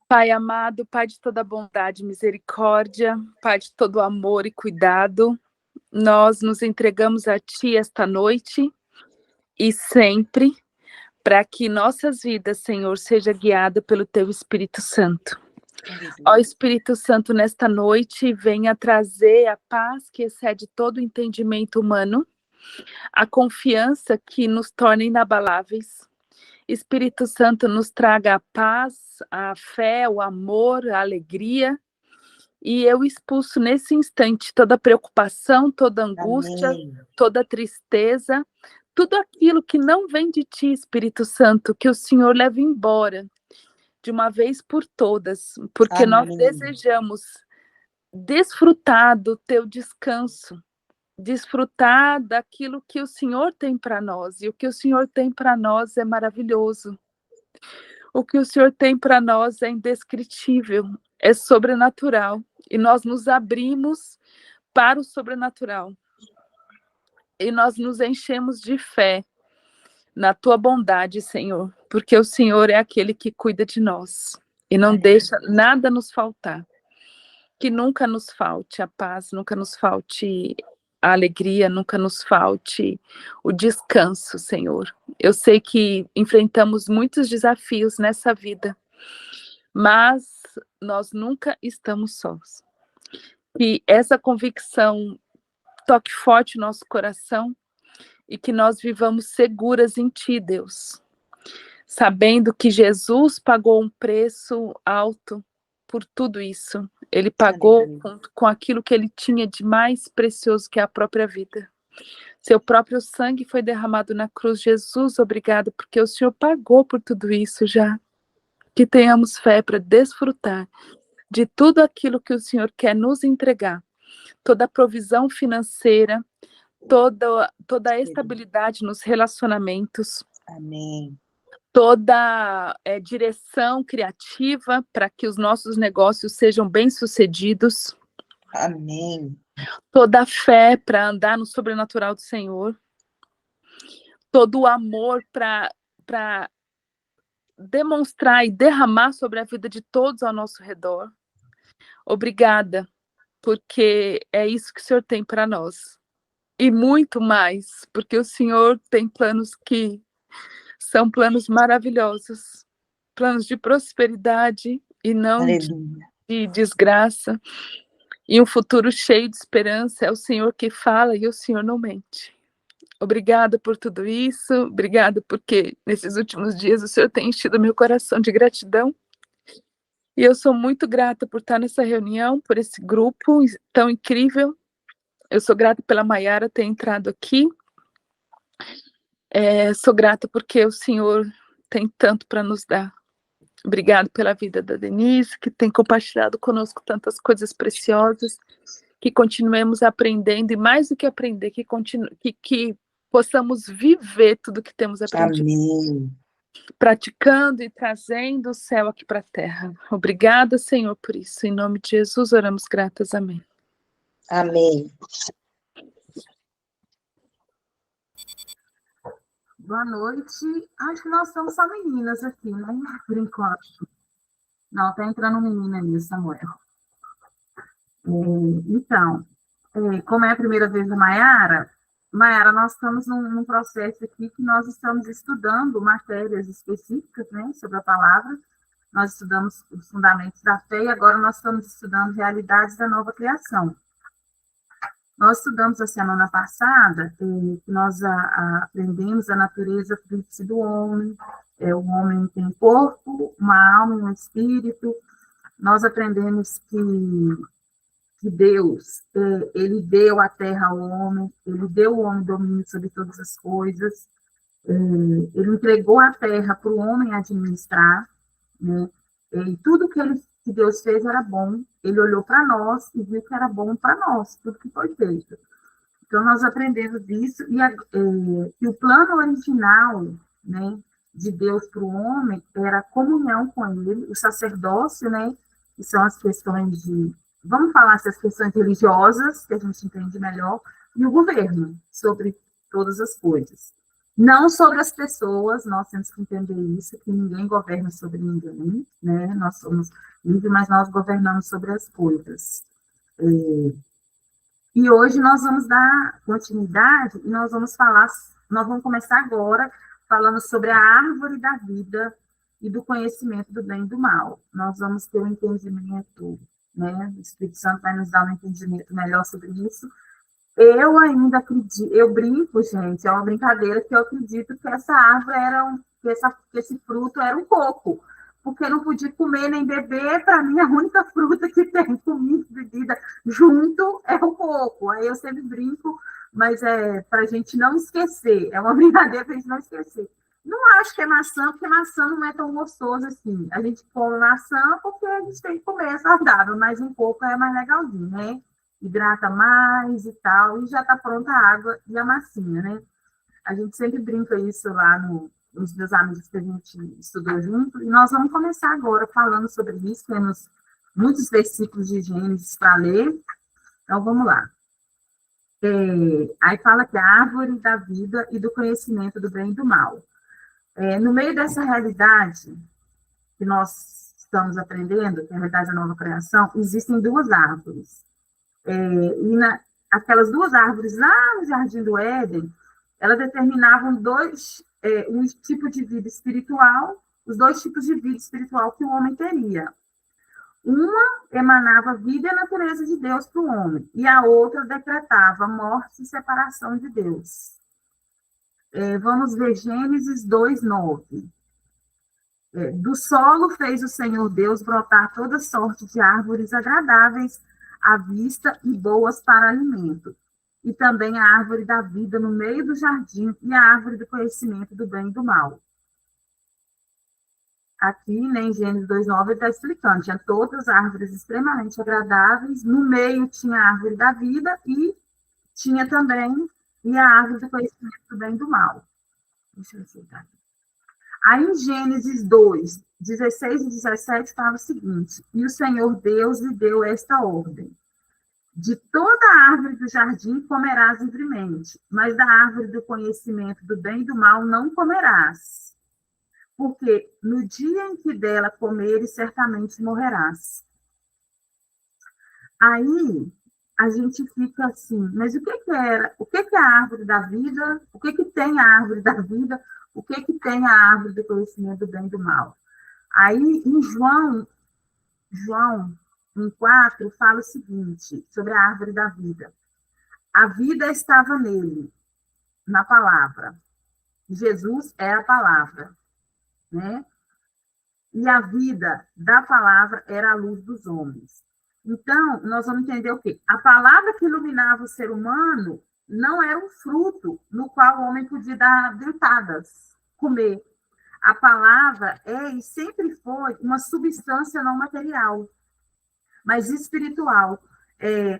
Pai amado, Pai de toda bondade e misericórdia, Pai de todo amor e cuidado, nós nos entregamos a Ti esta noite e sempre, para que nossas vidas, Senhor, seja guiada pelo Teu Espírito Santo. Ó Espírito Santo, nesta noite, venha trazer a paz que excede todo entendimento humano, a confiança que nos torna inabaláveis. Espírito Santo, nos traga a paz, a fé, o amor, a alegria. E eu expulso nesse instante toda preocupação, toda angústia, Amém. toda tristeza, tudo aquilo que não vem de Ti, Espírito Santo, que o Senhor leve embora de uma vez por todas, porque nós desejamos desfrutar do Teu descanso, desfrutar daquilo que o Senhor tem para nós, e o que o Senhor tem para nós é maravilhoso. O que o Senhor tem para nós é indescritível, é sobrenatural, e nós nos abrimos para o sobrenatural. E nós nos enchemos de fé na Tua bondade, Senhor, porque o Senhor é aquele que cuida de nós e não deixa nada nos faltar. Que nunca nos falte a paz, nunca nos falte a alegria, nunca nos falte o descanso, Senhor. Eu sei que enfrentamos muitos desafios nessa vida, mas nós nunca estamos sós. Que essa convicção toque forte o nosso coração e que nós vivamos seguras em Ti, Deus, sabendo que Jesus pagou um preço alto por tudo isso. Ele pagou com aquilo que Ele tinha de mais precioso, que é a própria vida. Seu próprio sangue foi derramado na cruz. Jesus, obrigado, porque o Senhor pagou por tudo isso já. Que tenhamos fé para desfrutar de tudo aquilo que o Senhor quer nos entregar. Toda a provisão financeira, toda a estabilidade nos relacionamentos. Amém. Toda direção criativa para que os nossos negócios sejam bem-sucedidos. Amém. Toda a fé para andar no sobrenatural do Senhor. Todo o amor para demonstrar e derramar sobre a vida de todos ao nosso redor. Obrigada, porque é isso que o Senhor tem para nós. E muito mais, porque o Senhor tem planos que são planos maravilhosos, planos de prosperidade e não de desgraça, e um futuro cheio de esperança. É o Senhor que fala e o Senhor não mente. Obrigada por tudo isso, obrigada porque nesses últimos dias o Senhor tem enchido meu coração de gratidão, e eu sou muito grata por estar nessa reunião, por esse grupo tão incrível. Eu sou grata pela Maiara ter entrado aqui. Sou grata porque o Senhor tem tanto para nos dar. Obrigado pela vida da Denise, que tem compartilhado conosco tantas coisas preciosas, que continuemos aprendendo, e mais do que aprender, que possamos viver tudo que temos aprendido. Amém. Praticando e trazendo o céu aqui para a terra. Obrigada, Senhor, por isso. Em nome de Jesus, oramos gratas. Amém. Amém. Boa noite. Acho que nós somos só meninas aqui, né? Por enquanto. Não, tá entrando um menino aí, Samuel. Então, como é a primeira vez da Maiara, nós estamos num processo aqui que nós estamos estudando matérias específicas, né, sobre a palavra. Nós estudamos os fundamentos da fé e agora nós estamos estudando realidades da nova criação. Nós estudamos a semana passada, que nós aprendemos a natureza tríplice do homem. O homem tem corpo, uma alma e um espírito. Nós aprendemos que Deus, ele deu a terra ao homem, ele deu ao homem domínio sobre todas as coisas, ele entregou a terra para o homem administrar, né? E tudo que Deus fez era bom. Ele olhou para nós e viu que era bom para nós, tudo que foi feito. Então, nós aprendemos isso, e o plano original, né, de Deus para o homem era a comunhão com ele, o sacerdócio, né, que são as questões vamos falar essas questões religiosas, que a gente entende melhor, e o governo sobre todas as coisas. Não sobre as pessoas, nós temos que entender isso, que ninguém governa sobre ninguém, né? Nós somos livres, mas nós governamos sobre as coisas. E hoje nós vamos dar continuidade e nós vamos começar agora falando sobre a árvore da vida e do conhecimento do bem e do mal. Nós vamos ter um entendimento, né? O Espírito Santo vai nos dar um entendimento melhor sobre isso. Eu ainda acredito, eu brinco, gente, é uma brincadeira que eu acredito que essa árvore que esse fruto era um coco, porque eu não podia comer nem beber, para mim a única fruta que tem comida e bebida junto é o coco. Aí eu sempre brinco, mas é para a gente não esquecer, é uma brincadeira para a gente não esquecer. Não acho que é maçã, porque maçã não é tão gostoso assim. A gente come maçã porque a gente tem que comer, é saudável, mas um coco é mais legalzinho, né? Hidrata mais e tal, e já está pronta a água e a massinha, né? A gente sempre brinca isso lá nos meus amigos que a gente estudou junto, e nós vamos começar agora falando sobre isso, temos muitos versículos de Gênesis para ler, então vamos lá. Aí fala que a árvore da vida e do conhecimento do bem e do mal. No meio dessa realidade que nós estamos aprendendo, que é a realidade da nova criação, existem duas árvores. Aquelas duas árvores lá no Jardim do Éden, elas determinavam um tipo de vida espiritual, os dois tipos de vida espiritual que o homem teria. Uma emanava vida e natureza de Deus para o homem, e a outra decretava morte e separação de Deus. Vamos ver Gênesis 2:9. Do solo fez o Senhor Deus brotar toda sorte de árvores agradáveis à vista e boas para alimento, e também a árvore da vida no meio do jardim e a árvore do conhecimento do bem e do mal. Aqui, né, em Gênesis 2:9, ele está explicando, tinha todas as árvores extremamente agradáveis, no meio tinha a árvore da vida e tinha também a árvore do conhecimento do bem e do mal. Deixa eu aceitar aqui. Aí, em Gênesis 2:16 e 17, fala o seguinte: e o Senhor Deus lhe deu esta ordem: de toda a árvore do jardim comerás livremente, mas da árvore do conhecimento do bem e do mal não comerás, porque no dia em que dela comeres, certamente morrerás. Aí a gente fica assim, mas o que era? O que é a árvore da vida? O que tem a árvore da vida? O que tem a árvore do conhecimento do bem e do mal? Aí, em João 1:4, fala o seguinte, sobre a árvore da vida. A vida estava nele, na palavra. Jesus é a palavra, né? E a vida da palavra era a luz dos homens. Então, nós vamos entender o quê? A palavra que iluminava o ser humano não era um fruto no qual o homem podia dar dentadas, comer. A palavra é e sempre foi uma substância não material, mas espiritual.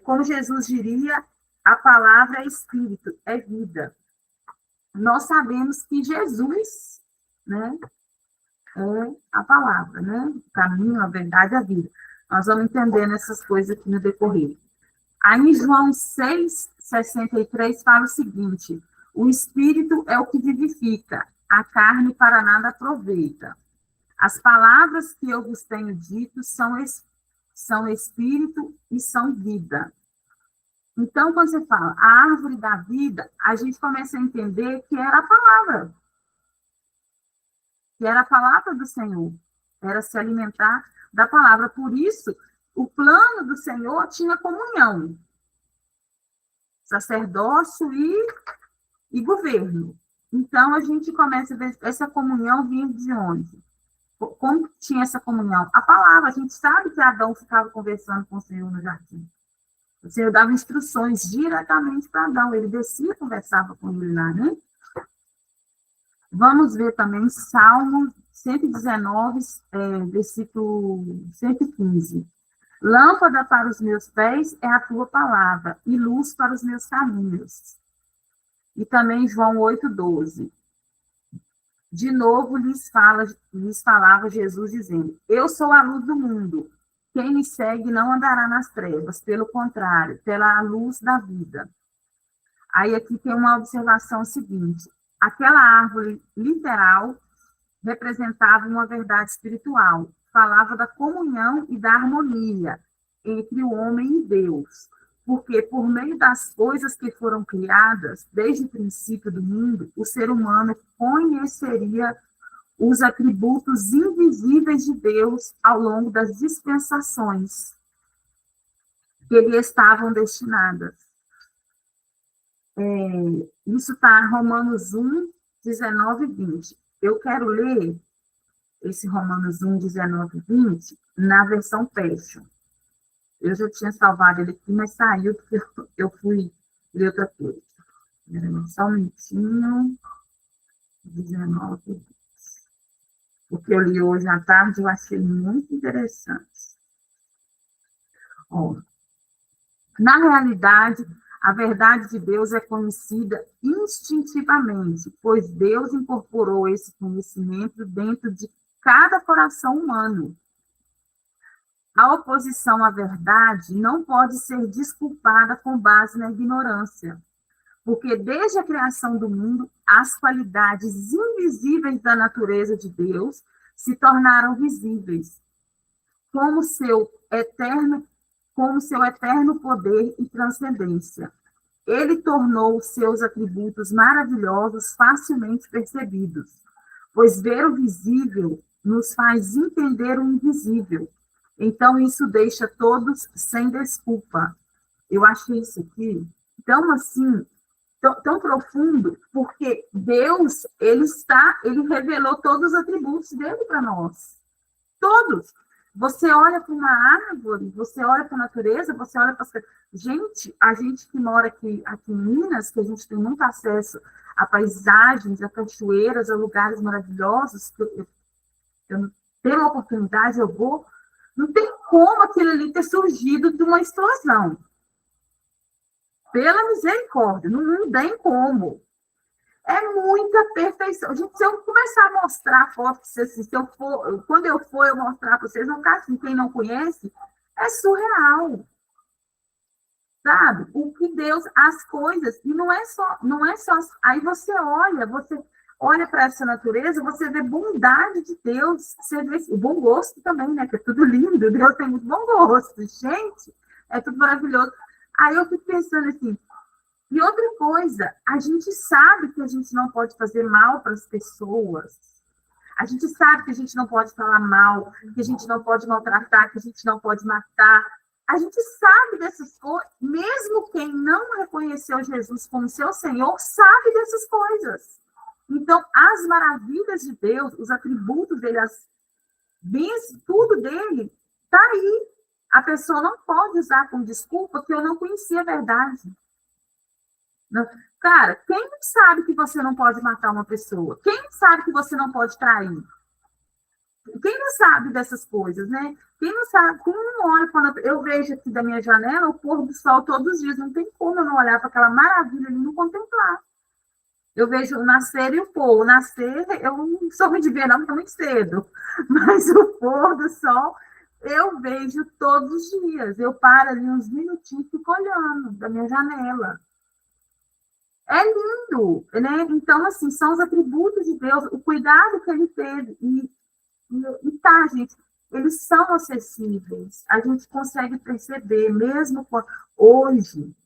Como Jesus diria, a palavra é espírito, é vida. Nós sabemos que Jesus, né, é a palavra, né? O caminho, a verdade, a vida. Nós vamos entendendo essas coisas aqui no decorrer. Aí em João 6:63 fala o seguinte: o espírito é o que vivifica, a carne para nada aproveita. As palavras que eu vos tenho dito são espírito e são vida. Então, quando você fala a árvore da vida, a gente começa a entender que era a palavra. Que era a palavra do Senhor. Era se alimentar da palavra. Por isso, o plano do Senhor tinha comunhão. Sacerdócio e governo. Então, a gente começa a ver essa comunhão vindo de onde? Como tinha essa comunhão? A palavra. A gente sabe que Adão ficava conversando com o Senhor no jardim. O Senhor dava instruções diretamente para Adão. Ele descia e conversava com ele lá, né? Vamos ver também Salmo 119, versículo 115. Lâmpada para os meus pés é a tua palavra, e luz para os meus caminhos. E também João 8:12. De novo lhes falava Jesus dizendo: eu sou a luz do mundo. Quem me segue não andará nas trevas, pelo contrário, terá a luz da vida. Aí aqui tem uma observação seguinte: Aquela árvore literal representava uma verdade espiritual, falava da comunhão e da harmonia entre o homem e Deus, porque por meio das coisas que foram criadas, desde o princípio do mundo, o ser humano conheceria os atributos invisíveis de Deus ao longo das dispensações que lhe estavam destinadas. Isso está em Romanos 1, 19 e 20. Eu quero ler esse Romanos 1, 19 e 20 na versão Passion. Eu já tinha salvado ele aqui, mas saiu porque eu fui ler outra coisa. Só um minutinho. 19 e 20. O que eu li hoje à tarde eu achei muito interessante. Ó, na realidade, a verdade de Deus é conhecida instintivamente, pois Deus incorporou esse conhecimento dentro de cada coração humano. A oposição à verdade não pode ser desculpada com base na ignorância, porque desde a criação do mundo, as qualidades invisíveis da natureza de Deus se tornaram visíveis, como seu eterno poder e transcendência. Ele tornou seus atributos maravilhosos facilmente percebidos, pois ver o visível nos faz entender o invisível. Então, isso deixa todos sem desculpa. Eu achei isso aqui tão assim, tão profundo, porque Deus, ele revelou todos os atributos dele para nós. Todos. Você olha para uma árvore, você olha para a natureza, você olha para as... Gente, a gente que mora aqui em Minas, que a gente tem muito acesso a paisagens, a cachoeiras, a lugares maravilhosos, que eu tenho a oportunidade, eu vou, não tem como aquilo ali ter surgido de uma explosão. Pela misericórdia, não tem como. É muita perfeição. Gente, se eu começar a mostrar foto para vocês, quando eu for eu mostrar para vocês, não ficar assim, quem não conhece, é surreal. Sabe? O que Deus, as coisas, e não é só, aí você olha para essa natureza, você vê bondade de Deus, você vê o bom gosto também, né? Que é tudo lindo, Deus tem muito bom gosto, gente, é tudo maravilhoso. Aí eu fico pensando assim, e outra coisa, a gente sabe que a gente não pode fazer mal para as pessoas. A gente sabe que a gente não pode falar mal, que a gente não pode maltratar, que a gente não pode matar. A gente sabe dessas coisas. Mesmo quem não reconheceu Jesus como seu Senhor, sabe dessas coisas. Então, as maravilhas de Deus, os atributos dele, tudo dele, está aí. A pessoa não pode usar como desculpa que eu não conhecia a verdade. Cara, quem não sabe que você não pode matar uma pessoa? Quem não sabe que você não pode trair? Quem não sabe dessas coisas, né? Quem não sabe, quem não olha quando eu vejo aqui da minha janela o pôr do sol todos os dias, não tem como eu não olhar para aquela maravilha ali e não contemplar. Eu vejo o nascer e o pôr. O nascer, eu não sou ruim de ver, não, porque é muito cedo. Mas o pôr do sol, eu vejo todos os dias. Eu paro ali uns minutinhos e fico olhando da minha janela. É lindo, né? Então, assim, são os atributos de Deus, o cuidado que ele teve. E tá, gente, eles são acessíveis. A gente consegue perceber, mesmo hoje,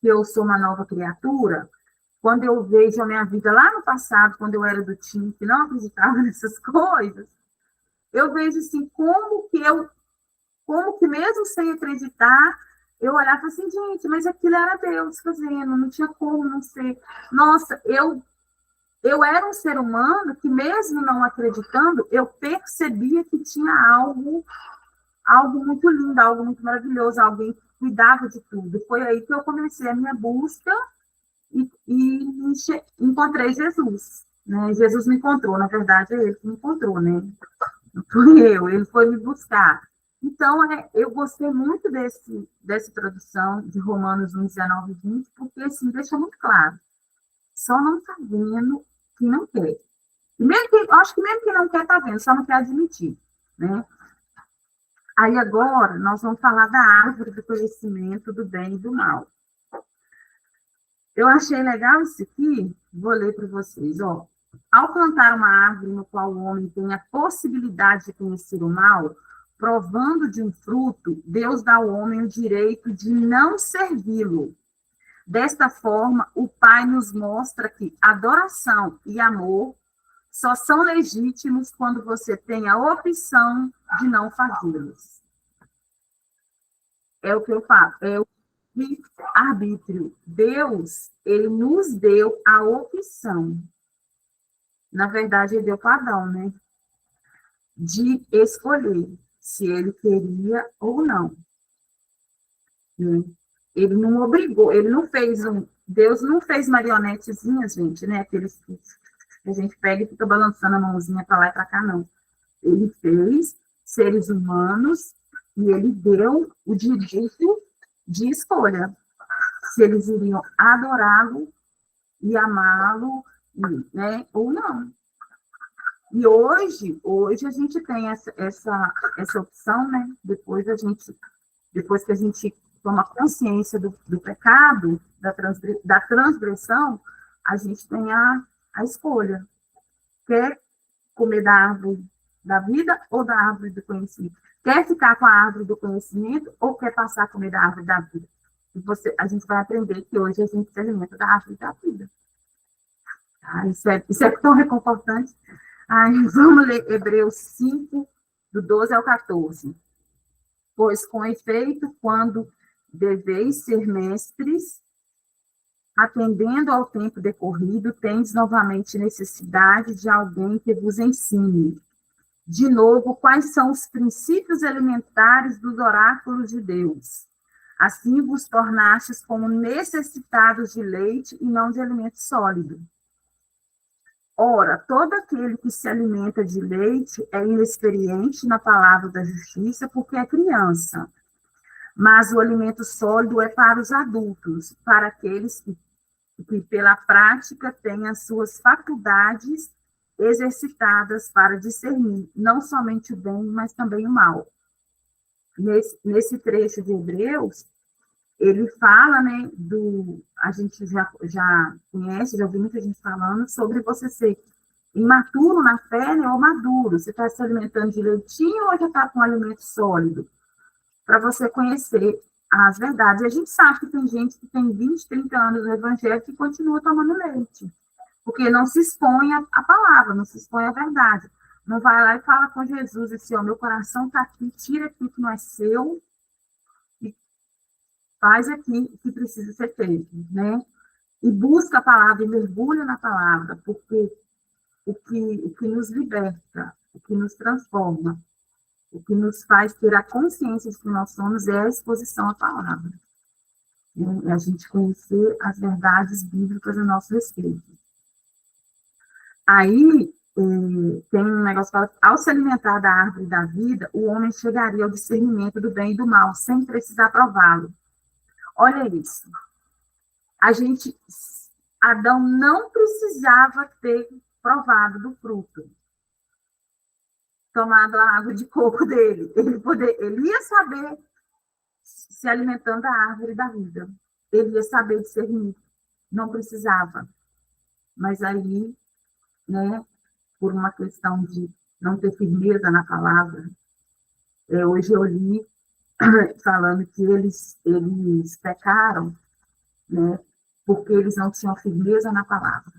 que eu sou uma nova criatura, quando eu vejo a minha vida lá no passado, quando eu era do time que não acreditava nessas coisas, eu vejo, assim, como que mesmo sem acreditar, eu olhava assim, gente, mas aquilo era Deus fazendo, não tinha como não ser. Nossa, eu era um ser humano que, mesmo não acreditando, eu percebia que tinha algo muito lindo, algo muito maravilhoso, alguém que cuidava de tudo. Foi aí que eu comecei a minha busca e encontrei Jesus. Né? Jesus me encontrou, na verdade, é ele que me encontrou, né? Não fui eu, ele foi me buscar. Então, eu gostei muito dessa tradução de Romanos 1, 19 e 20, porque, assim, deixa muito claro. Só não está vendo quem não quer. Acho que mesmo quem não quer está vendo, só não quer admitir. Né? Aí, agora, nós vamos falar da árvore do conhecimento do bem e do mal. Eu achei legal isso aqui, vou ler para vocês, ó. Ao plantar uma árvore no qual o homem tem a possibilidade de conhecer o mal, provando de um fruto, Deus dá ao homem o direito de não servi-lo. Desta forma, o Pai nos mostra que adoração e amor só são legítimos quando você tem a opção de não fazê-los. É o que eu falo, é o arbítrio. Deus, ele nos deu a opção. Na verdade, ele deu para Adão, né? De escolher se ele queria ou não. Né? Ele não obrigou, ele não fez Deus não fez marionetezinhas, gente, né? Aqueles que a gente pega e fica balançando a mãozinha para lá e para cá, não. Ele fez seres humanos e ele deu o direito de escolha. Se eles iriam adorá-lo e amá-lo, né? Ou não. E hoje a gente tem essa opção, né? Depois que a gente toma consciência do pecado, da transgressão, a gente tem a escolha. Quer comer da árvore da vida ou da árvore do conhecimento? Quer ficar com a árvore do conhecimento ou quer passar a comer da árvore da vida? E a gente vai aprender que hoje a gente se alimenta da árvore da vida. Ah, isso é tão reconfortante. Vamos ler Hebreus 5, do 12 ao 14. Pois, com efeito, quando deveis ser mestres, atendendo ao tempo decorrido, tendes novamente necessidade de alguém que vos ensine. De novo, quais são os princípios elementares dos oráculos de Deus? Assim vos tornastes como necessitados de leite e não de alimento sólido. Ora, todo aquele que se alimenta de leite é inexperiente na palavra da justiça, porque é criança. Mas o alimento sólido é para os adultos, para aqueles que pela prática têm as suas faculdades exercitadas para discernir não somente o bem, mas também o mal. Nesse trecho de Hebreus, ele fala, né, a gente já conhece, já ouviu muita gente falando sobre você ser imaturo na fé, né, ou maduro. Você está se alimentando de leitinho ou já está com alimento sólido? Para você conhecer as verdades. E a gente sabe que tem gente que tem 20, 30 anos no evangelho que continua tomando leite, porque não se expõe à palavra, não se expõe à verdade. Não vai lá e fala com Jesus, assim, ó, meu coração está aqui, tira aqui que não é seu, faz aqui o que precisa ser feito, né? E busca a palavra, e mergulha na palavra, porque o que nos liberta, o que nos transforma, o que nos faz ter a consciência de que nós somos é a exposição à palavra. É a gente conhecer as verdades bíblicas a nosso respeito. Aí, tem um negócio que fala, ao se alimentar da árvore da vida, o homem chegaria ao discernimento do bem e do mal, sem precisar prová-lo. Olha isso. Adão não precisava ter provado do fruto, tomado a água de coco dele. Ele ia saber se alimentando da árvore da vida. Ele ia saber discernir. Não precisava. Mas aí, né, por uma questão de não ter firmeza na palavra, hoje eu li falando que eles pecaram, né, porque eles não tinham firmeza na palavra.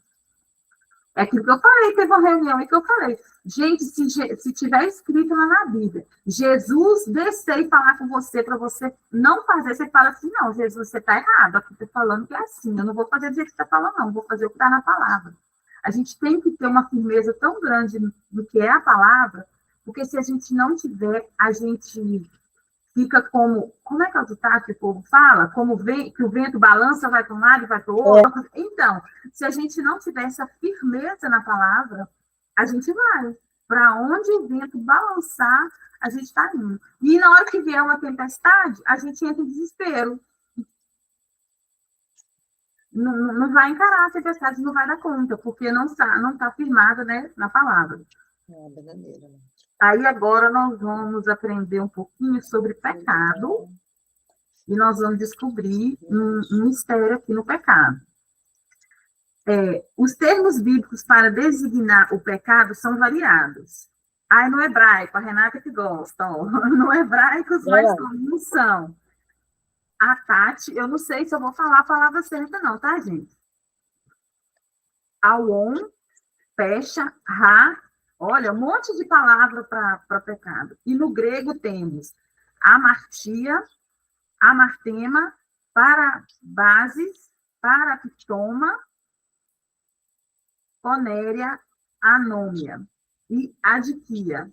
É aquilo que eu falei, teve uma reunião e que eu falei, gente, se tiver escrito lá na Bíblia, Jesus descer e falar com você, para você não fazer, você fala assim, não, Jesus, você está errado, aqui estou falando que é assim, eu não vou fazer do jeito que você está falando, não, vou fazer o que está na palavra. A gente tem que ter uma firmeza tão grande no que é a palavra, porque se a gente não tiver, a gente fica como é que é o ditado que o povo fala? Que o vento balança, vai para um lado e vai para o outro. Então, se a gente não tiver essa firmeza na palavra, a gente vai. Para onde o vento balançar, a gente está indo. E na hora que vier uma tempestade, a gente entra em desespero. Não vai encarar a tempestade, não vai dar conta, porque não está firmada, né, na palavra. Aí agora nós vamos aprender um pouquinho sobre pecado e nós vamos descobrir um mistério aqui no pecado. Os termos bíblicos para designar o pecado são variados. Aí no hebraico, a Renata que gosta, ó, no hebraico os mais comuns são a Tati, eu não sei se eu vou falar a palavra certa não, tá, gente? Awon, Pesha, Ra, olha, um monte de palavra para pecado. E no grego temos amartia, amartema, parabases, paraptoma, onéria, anômia e adiquia.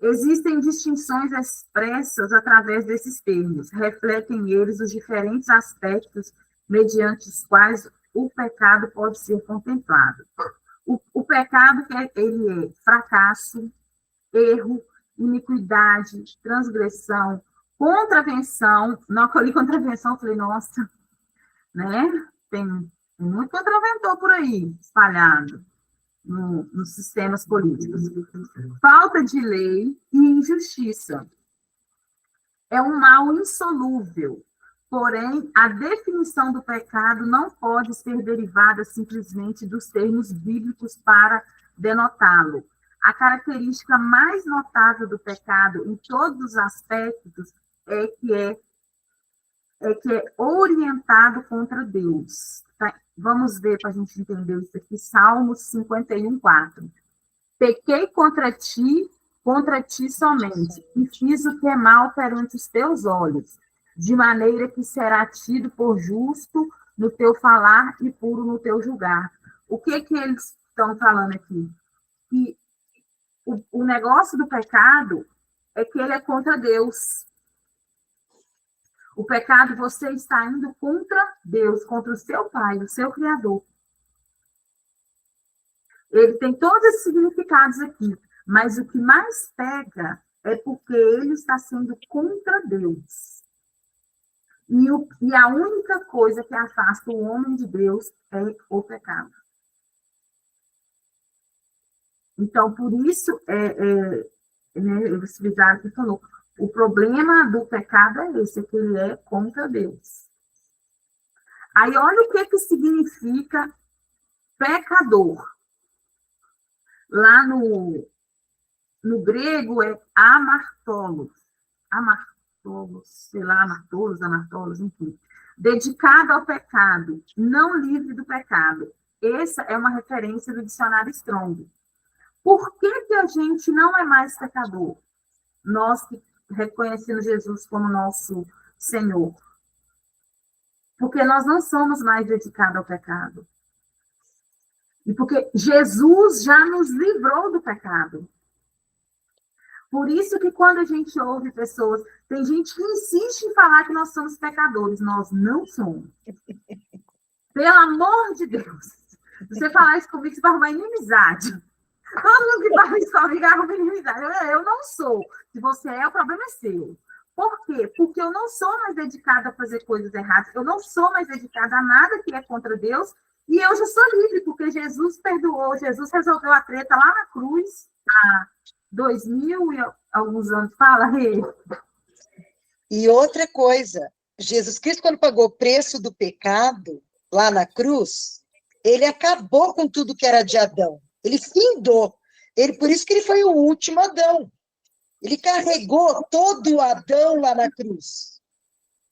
Existem distinções expressas através desses termos, refletem eles os diferentes aspectos mediante os quais o pecado pode ser contemplado. O pecado, ele é fracasso, erro, iniquidade, transgressão, contravenção. Não, eu li contravenção, falei, nossa, né? Tem muito contraventor por aí, espalhado nos sistemas políticos. Falta de lei e injustiça. É um mal insolúvel. Porém, a definição do pecado não pode ser derivada simplesmente dos termos bíblicos para denotá-lo. A característica mais notável do pecado, em todos os aspectos, é que é orientado contra Deus. Tá? Vamos ver para a gente entender isso aqui. Salmos 51, 4. Pequei contra ti somente, e fiz o que é mal perante os teus olhos, de maneira que será tido por justo no teu falar e puro no teu julgar. O que eles estão falando aqui? Que o negócio do pecado é que ele é contra Deus. O pecado, você está indo contra Deus, contra o seu Pai, o seu Criador. Ele tem todos esses significados aqui, mas o que mais pega é porque ele está sendo contra Deus. E a única coisa que afasta o homem de Deus é o pecado. Então, por isso, o civilizado que falou, o problema do pecado é esse, é que ele é contra Deus. Aí, olha o que significa pecador. Lá no grego é amartolos, sei lá, amartolos, enfim. Dedicado ao pecado, não livre do pecado. Essa é uma referência do dicionário Strong. Por que a gente não é mais pecador? Nós que reconhecemos Jesus como nosso Senhor. Porque nós não somos mais dedicados ao pecado. E porque Jesus já nos livrou do pecado. Por isso que quando a gente ouve pessoas, tem gente que insiste em falar que nós somos pecadores. Nós não somos. Pelo amor de Deus. Se você falar isso comigo, você vai arrumar inimizade. Todo mundo que fala isso comigo arruma inimizade. Eu não sou. Se você é, o problema é seu. Por quê? Porque eu não sou mais dedicada a fazer coisas erradas. Eu não sou mais dedicada a nada que é contra Deus. E eu já sou livre, porque Jesus perdoou. Jesus resolveu a treta lá na cruz, há 2000 e alguns anos. Fala, Rê. E outra coisa, Jesus Cristo, quando pagou o preço do pecado, lá na cruz, ele acabou com tudo que era de Adão. Ele findou. Por isso que ele foi o último Adão. Ele carregou todo o Adão lá na cruz.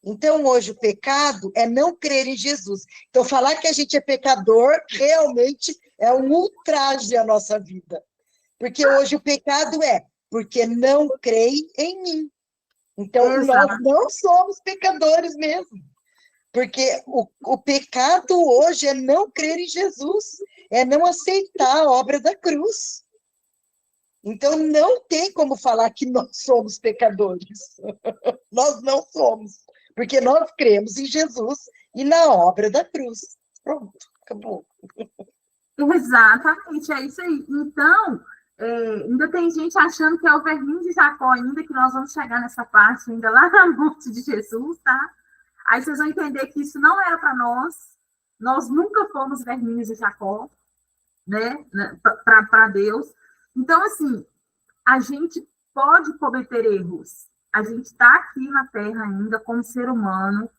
Então, hoje, o pecado é não crer em Jesus. Então, falar que a gente é pecador, realmente é um ultraje à nossa vida. Porque hoje o pecado é porque não creem em mim. Então, nós não somos pecadores mesmo. Porque o pecado hoje é não crer em Jesus, é não aceitar a obra da cruz. Então, não tem como falar que nós somos pecadores. Nós não somos. Porque nós cremos em Jesus e na obra da cruz. Pronto, acabou. Exatamente, é isso aí. Então, ainda tem gente achando que é o verminho de Jacó ainda, que nós vamos chegar nessa parte ainda lá na morte de Jesus, tá? Aí vocês vão entender que isso não era para nós nunca fomos verminhos de Jacó, né? Para Deus. Então, assim, a gente pode cometer erros. A gente está aqui na Terra ainda como ser humano,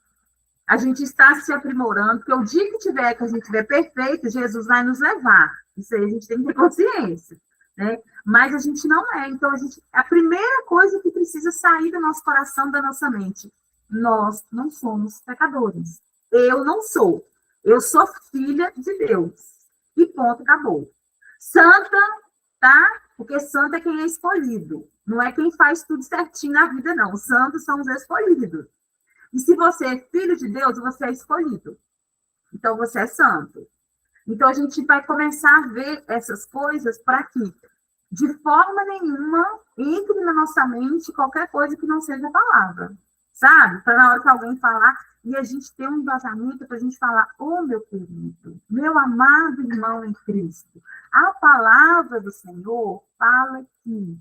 A gente está se aprimorando, porque o dia que a gente tiver perfeito, Jesus vai nos levar. Isso aí a gente tem que ter consciência, né? Mas a gente não é. Então, a primeira coisa que precisa sair do nosso coração, da nossa mente, nós não somos pecadores. Eu não sou. Eu sou filha de Deus. E ponto, acabou. Santa, tá? Porque santo é quem é escolhido. Não é quem faz tudo certinho na vida, não. Os santos são os escolhidos. E se você é filho de Deus, você é escolhido. Então, você é santo. Então, a gente vai começar a ver essas coisas para que, de forma nenhuma, entre na nossa mente qualquer coisa que não seja palavra. Sabe? Para na hora que alguém falar, e a gente ter um embasamento para a gente falar, meu querido, meu amado irmão em Cristo, a palavra do Senhor fala que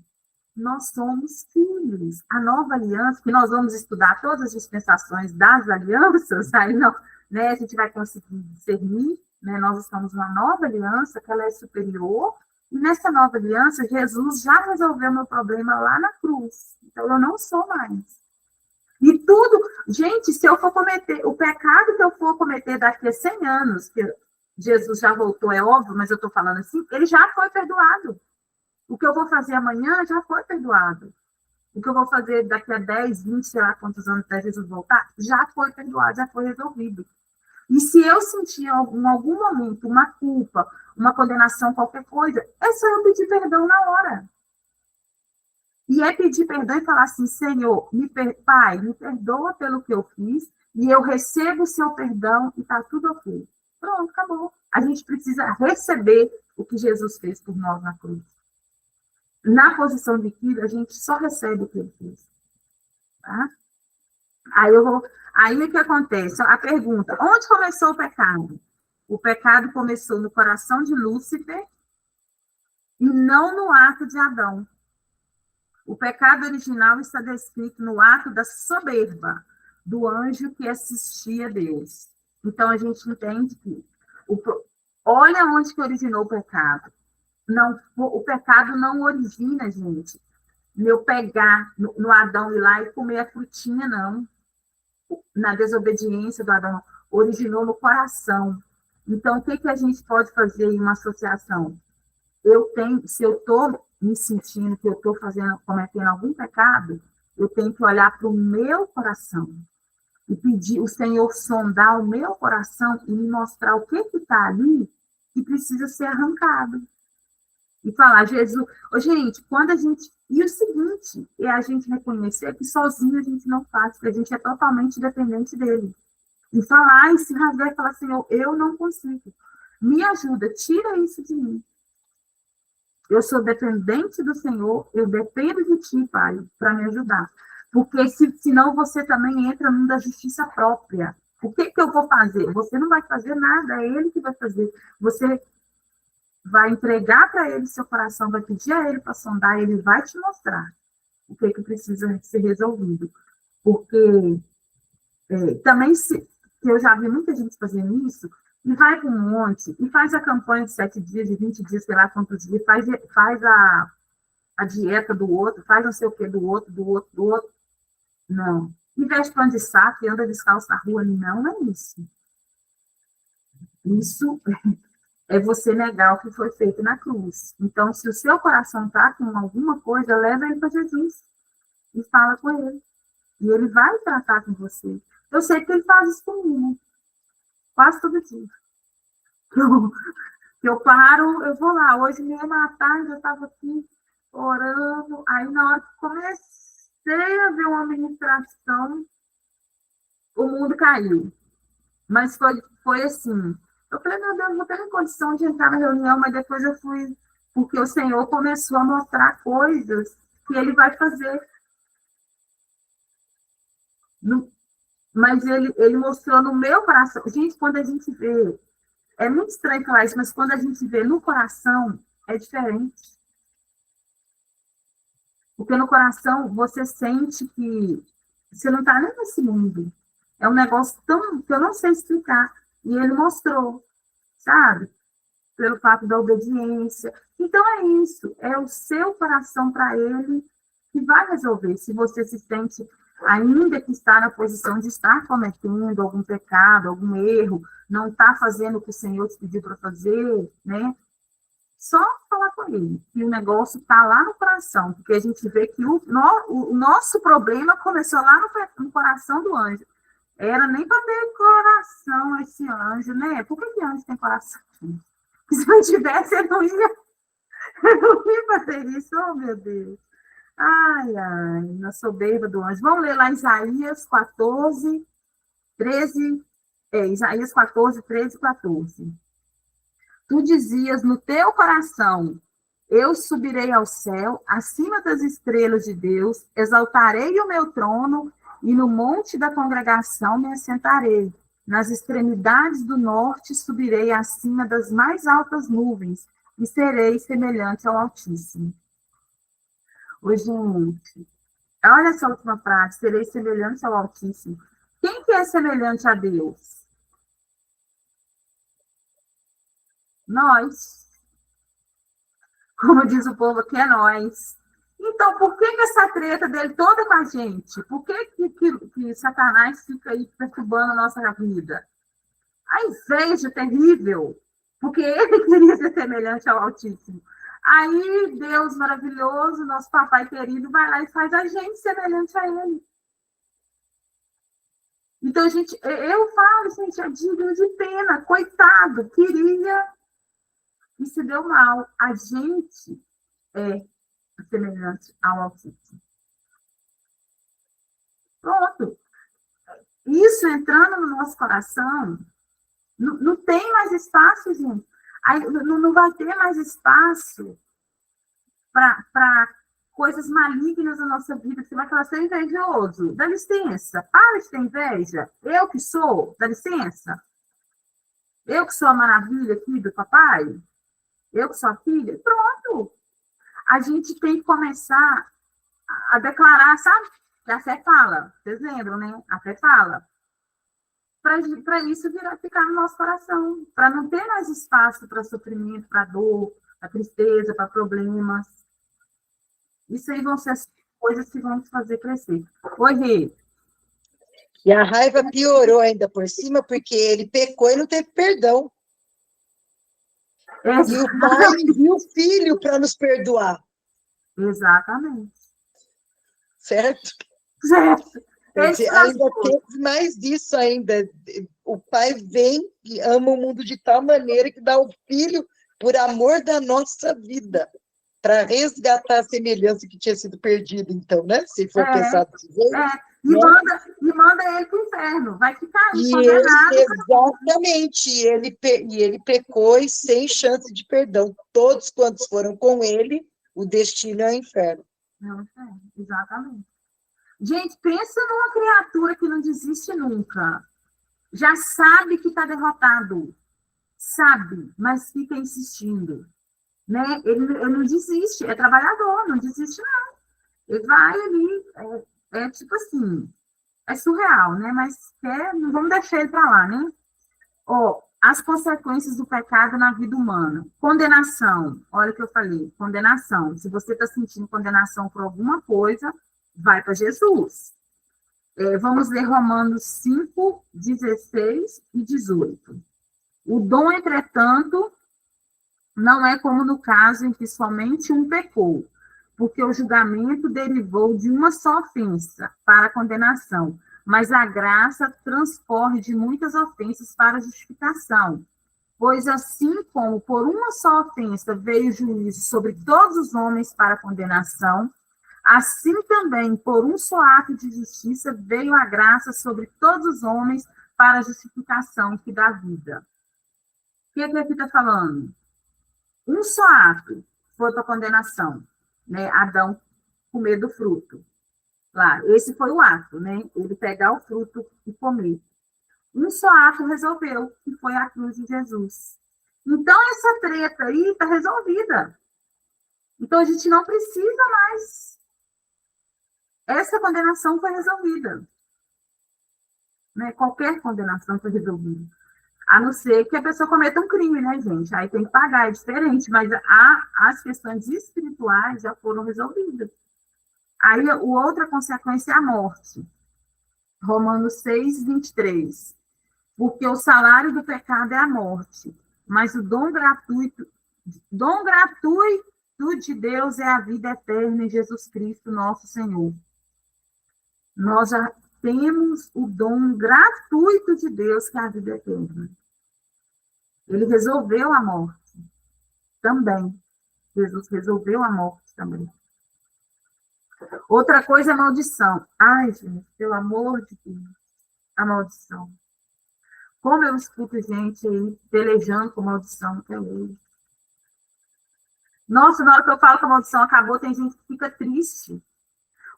nós somos filhos. A nova aliança, que nós vamos estudar todas as dispensações das alianças, aí não, né, a gente vai conseguir discernir, né, nós estamos numa nova aliança, que ela é superior, e nessa nova aliança, Jesus já resolveu meu problema lá na cruz. Então, eu não sou mais. E tudo, gente, se eu for cometer, o pecado que eu for cometer daqui a 100 anos, que Jesus já voltou, é óbvio, mas eu estou falando assim, ele já foi perdoado. O que eu vou fazer amanhã já foi perdoado. O que eu vou fazer daqui a 10, 20, sei lá quantos anos até Jesus voltar, já foi perdoado, já foi resolvido. E se eu sentir em algum momento uma culpa, uma condenação, qualquer coisa, é só eu pedir perdão na hora. E é pedir perdão e falar assim, Senhor, Pai, me perdoa pelo que eu fiz, e eu recebo o seu perdão e está tudo ok. Pronto, acabou. A gente precisa receber o que Jesus fez por nós na cruz. Na posição de filho, a gente só recebe o que ele fez. Tá? Aí o que acontece? A pergunta, onde começou o pecado? O pecado começou no coração de Lúcifer e não no ato de Adão. O pecado original está descrito no ato da soberba do anjo que assistia a Deus. Então, a gente entende que olha onde que originou o pecado. Não, o pecado não origina, gente, eu pegar no Adão ir lá e comer a frutinha, não. Na desobediência do Adão, originou no coração. Então, o que a gente pode fazer em uma associação? Se eu estou me sentindo que eu estou cometendo algum pecado, eu tenho que olhar para o meu coração e pedir o Senhor sondar o meu coração e me mostrar o que está ali que precisa ser arrancado. E falar, Jesus, gente, quando a gente... E o seguinte, é a gente reconhecer que sozinho a gente não faz, que a gente é totalmente dependente dele. E falar, e se rasgar e falar, Senhor, eu não consigo. Me ajuda, tira isso de mim. Eu sou dependente do Senhor, eu dependo de ti, Pai, para me ajudar. Porque senão você também entra num da justiça própria. O que eu vou fazer? Você não vai fazer nada, é ele que vai fazer. Você vai entregar para ele seu coração, vai pedir a ele para sondar, ele vai te mostrar o que precisa ser resolvido. Porque também, eu já vi muita gente fazendo isso, e vai para um monte, e faz a campanha de 7 dias, de 20 dias, sei lá quantos dias, faz a dieta do outro, faz não sei o que do outro. Não. E veste pano de saco e anda descalço na rua, não é isso. Isso é você negar o que foi feito na cruz. Então, se o seu coração está com alguma coisa, leva ele para Jesus e fala com ele. E ele vai tratar com você. Eu sei que ele faz isso comigo, quase todo dia. Eu paro, eu vou lá. Hoje mesmo à tarde eu estava aqui orando. Aí, na hora que comecei a ver uma ministração, o mundo caiu. Mas foi assim. Eu falei, meu Deus, não tenho condição de entrar na reunião, mas depois eu fui, porque o Senhor começou a mostrar coisas que ele vai fazer. Mas ele mostrou no meu coração. Gente, quando a gente vê, é muito estranho falar isso, mas quando a gente vê no coração, é diferente. Porque no coração, você sente que você não está nem nesse mundo. É um negócio tão que eu não sei explicar. E ele mostrou, sabe? Pelo fato da obediência. Então, é isso. É o seu coração para ele que vai resolver. Se você se sente... ainda que está na posição de estar cometendo algum pecado, algum erro, não está fazendo o que o Senhor te pediu para fazer, né? Só falar com ele, que o negócio está lá no coração, porque a gente vê que o nosso problema começou lá no coração do anjo. Era nem para ter coração esse anjo, né? Por que anjo tem coração? Se não tivesse, eu não ia fazer isso, oh meu Deus. Ai, na soberba do anjo. Vamos ler lá Isaías 14, 13, Isaías 14, 13 e 14. Tu dizias no teu coração, eu subirei ao céu, acima das estrelas de Deus, exaltarei o meu trono e no monte da congregação me assentarei. Nas extremidades do norte subirei acima das mais altas nuvens e serei semelhante ao Altíssimo. Ô, gente, olha essa última frase, serei semelhante ao Altíssimo. Quem que é semelhante a Deus? Nós. Como diz o povo aqui, é nós. Então, por que essa treta dele toda com a gente? Por que Satanás fica aí perturbando a nossa vida? A inveja terrível, porque ele queria ser semelhante ao Altíssimo. Aí, Deus maravilhoso, nosso papai querido, vai lá e faz a gente semelhante a ele. Então, eu falo, gente, é digno de pena, coitado, queria e se deu mal. A gente é semelhante ao Altíssimo. Pronto. Isso entrando no nosso coração, não tem mais espaço, gente. Aí, não vai ter mais espaço para coisas malignas na nossa vida. Você vai falar, você é invejoso. Dá licença. Para de ter inveja. Eu que sou. Dá licença. Eu que sou a maravilha aqui do papai. Eu que sou a filha. Pronto. A gente tem que começar a declarar, sabe? Que a fé fala. Vocês lembram, né? A fé fala. Para isso ficar no nosso coração. Para não ter mais espaço para sofrimento, para dor, para tristeza, para problemas. Isso aí vão ser as coisas que vão te fazer crescer. Oi, Rê. E a raiva piorou ainda por cima, porque ele pecou e não teve perdão. E o pai e o filho para nos perdoar. Exatamente. Certo? Certo. Ainda teve mais disso ainda. O pai vem e ama o mundo de tal maneira que dá o filho por amor da nossa vida, para resgatar a semelhança que tinha sido perdida, então, né? Se for pensar desse jeito. E manda ele para o inferno, vai ficar aí, exatamente, e ele pecou e sem chance de perdão. Todos quantos foram com ele, o destino é o inferno. Exatamente. Gente, pensa numa criatura que não desiste nunca. Já sabe que está derrotado. Sabe, mas fica insistindo. Né? Ele não desiste, é trabalhador, não desiste não. Ele vai ali, tipo assim, é surreal, né? Mas não vamos deixar ele para lá, né? As consequências do pecado na vida humana. Condenação, olha o que eu falei, condenação. Se você está sentindo condenação por alguma coisa, vai para Jesus. Vamos ler Romanos 5, 16 e 18. O dom, entretanto, não é como no caso em que somente um pecou, porque o julgamento derivou de uma só ofensa para a condenação, mas a graça transcorre de muitas ofensas para a justificação. Pois assim como por uma só ofensa veio o juízo sobre todos os homens para a condenação, assim também por um só ato de justiça veio a graça sobre todos os homens para a justificação que dá vida. O que aqui está falando? Um só ato foi para a condenação, né? Adão comer do fruto. Lá, esse foi o ato, né? Ele pegar o fruto e comer. Um só ato resolveu, que foi a cruz de Jesus. Então, essa treta aí está resolvida. Então, a gente não precisa mais. Essa condenação foi resolvida. Né? Qualquer condenação foi resolvida. A não ser que a pessoa cometa um crime, né, gente? Aí tem que pagar, é diferente. Mas as questões espirituais já foram resolvidas. Aí, a outra consequência é a morte. Romanos 6, 23. Porque o salário do pecado é a morte, mas o dom gratuito de Deus é a vida eterna em Jesus Cristo, nosso Senhor. Nós já temos o dom gratuito de Deus, que é a vida eterna. Ele resolveu a morte também. Jesus resolveu a morte também. Outra coisa é a maldição. Ai, gente, pelo amor de Deus, a maldição. Como eu escuto gente aí pelejando com maldição até hoje. Nossa, na hora que eu falo que a maldição acabou, tem gente que fica triste.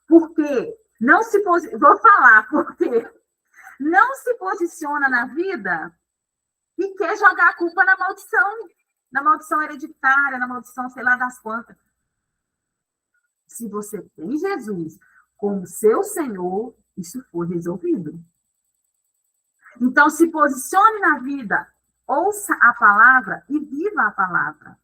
Porque não se vou falar, porque não se posiciona na vida e quer jogar a culpa na maldição hereditária, na maldição, sei lá das quantas. Se você tem Jesus como seu Senhor, isso foi resolvido. Então, se posicione na vida, ouça a palavra e viva a palavra.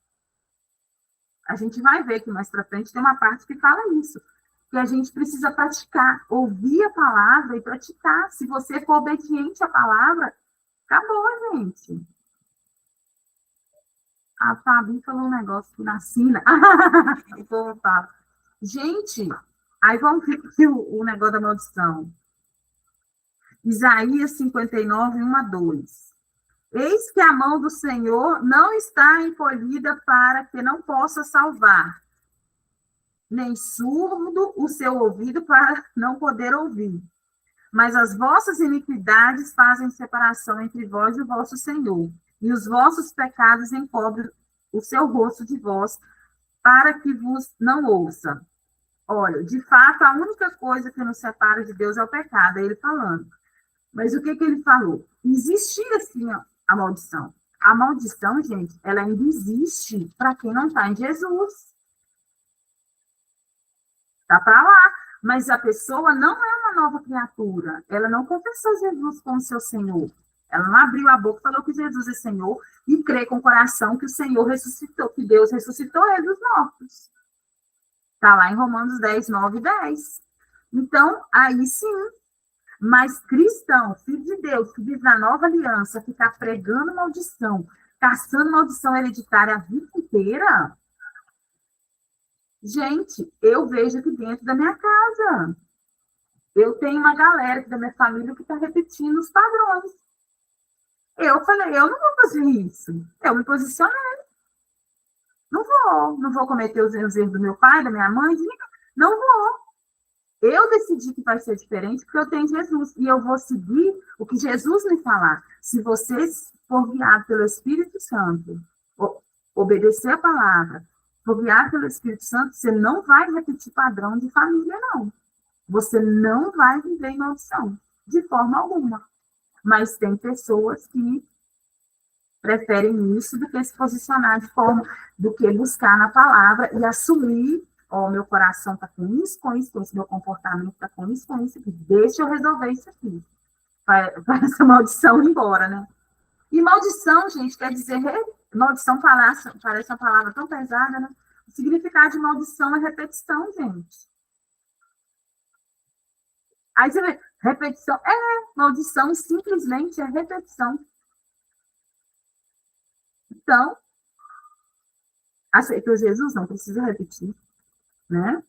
A gente vai ver que mais para frente tem uma parte que fala isso, que a gente precisa praticar, ouvir a palavra e praticar. Se você for obediente à palavra, acabou, gente. A Fabi falou um negócio que na sina. Gente, aí vamos ver aqui o negócio da maldição. Isaías 59, 1 a 2. Eis que a mão do Senhor não está encolhida para que não possa salvar, nem surdo o seu ouvido para não poder ouvir. Mas as vossas iniquidades fazem separação entre vós e o vosso Senhor, e os vossos pecados encobrem o seu rosto de vós, para que vos não ouça. Olha, de fato, a única coisa que nos separa de Deus é o pecado, é ele falando. Mas o que ele falou? Existia, sim, a maldição. A maldição, gente, ela ainda existe para quem não está em Jesus. Está para lá. Mas a pessoa não é uma nova criatura. Ela não confessou Jesus como seu Senhor. Ela não abriu a boca e falou que Jesus é Senhor e crê com o coração que o Senhor ressuscitou, que Deus ressuscitou ele dos mortos. Está lá em Romanos 10, 9 e 10. Então, aí sim. Mas cristão, filho de Deus, que vive na nova aliança, ficar pregando maldição, caçando maldição hereditária a vida inteira, gente, eu vejo aqui dentro da minha casa. Eu tenho uma galera aqui da minha família que está repetindo os padrões. Eu falei, eu não vou fazer isso. Eu me posicionei. Não vou cometer os erros do meu pai, da minha mãe, não vou. Eu decidi que vai ser diferente porque eu tenho Jesus. E eu vou seguir o que Jesus me falar. Se você for guiado pelo Espírito Santo, obedecer a palavra, for guiado pelo Espírito Santo, você não vai repetir padrão de família, não. Você não vai viver em maldição, de forma alguma. Mas tem pessoas que preferem isso do que se posicionar de forma, do que buscar na palavra e assumir. Meu coração está com isso, meu comportamento está com isso, deixa eu resolver isso aqui. Para essa maldição ir embora, né? E maldição, gente, quer dizer, maldição parece uma palavra tão pesada, né? O significado de maldição é repetição, gente. Aí você vê, repetição, maldição simplesmente é repetição. Então, aceitou Jesus? Não precisa repetir. Né?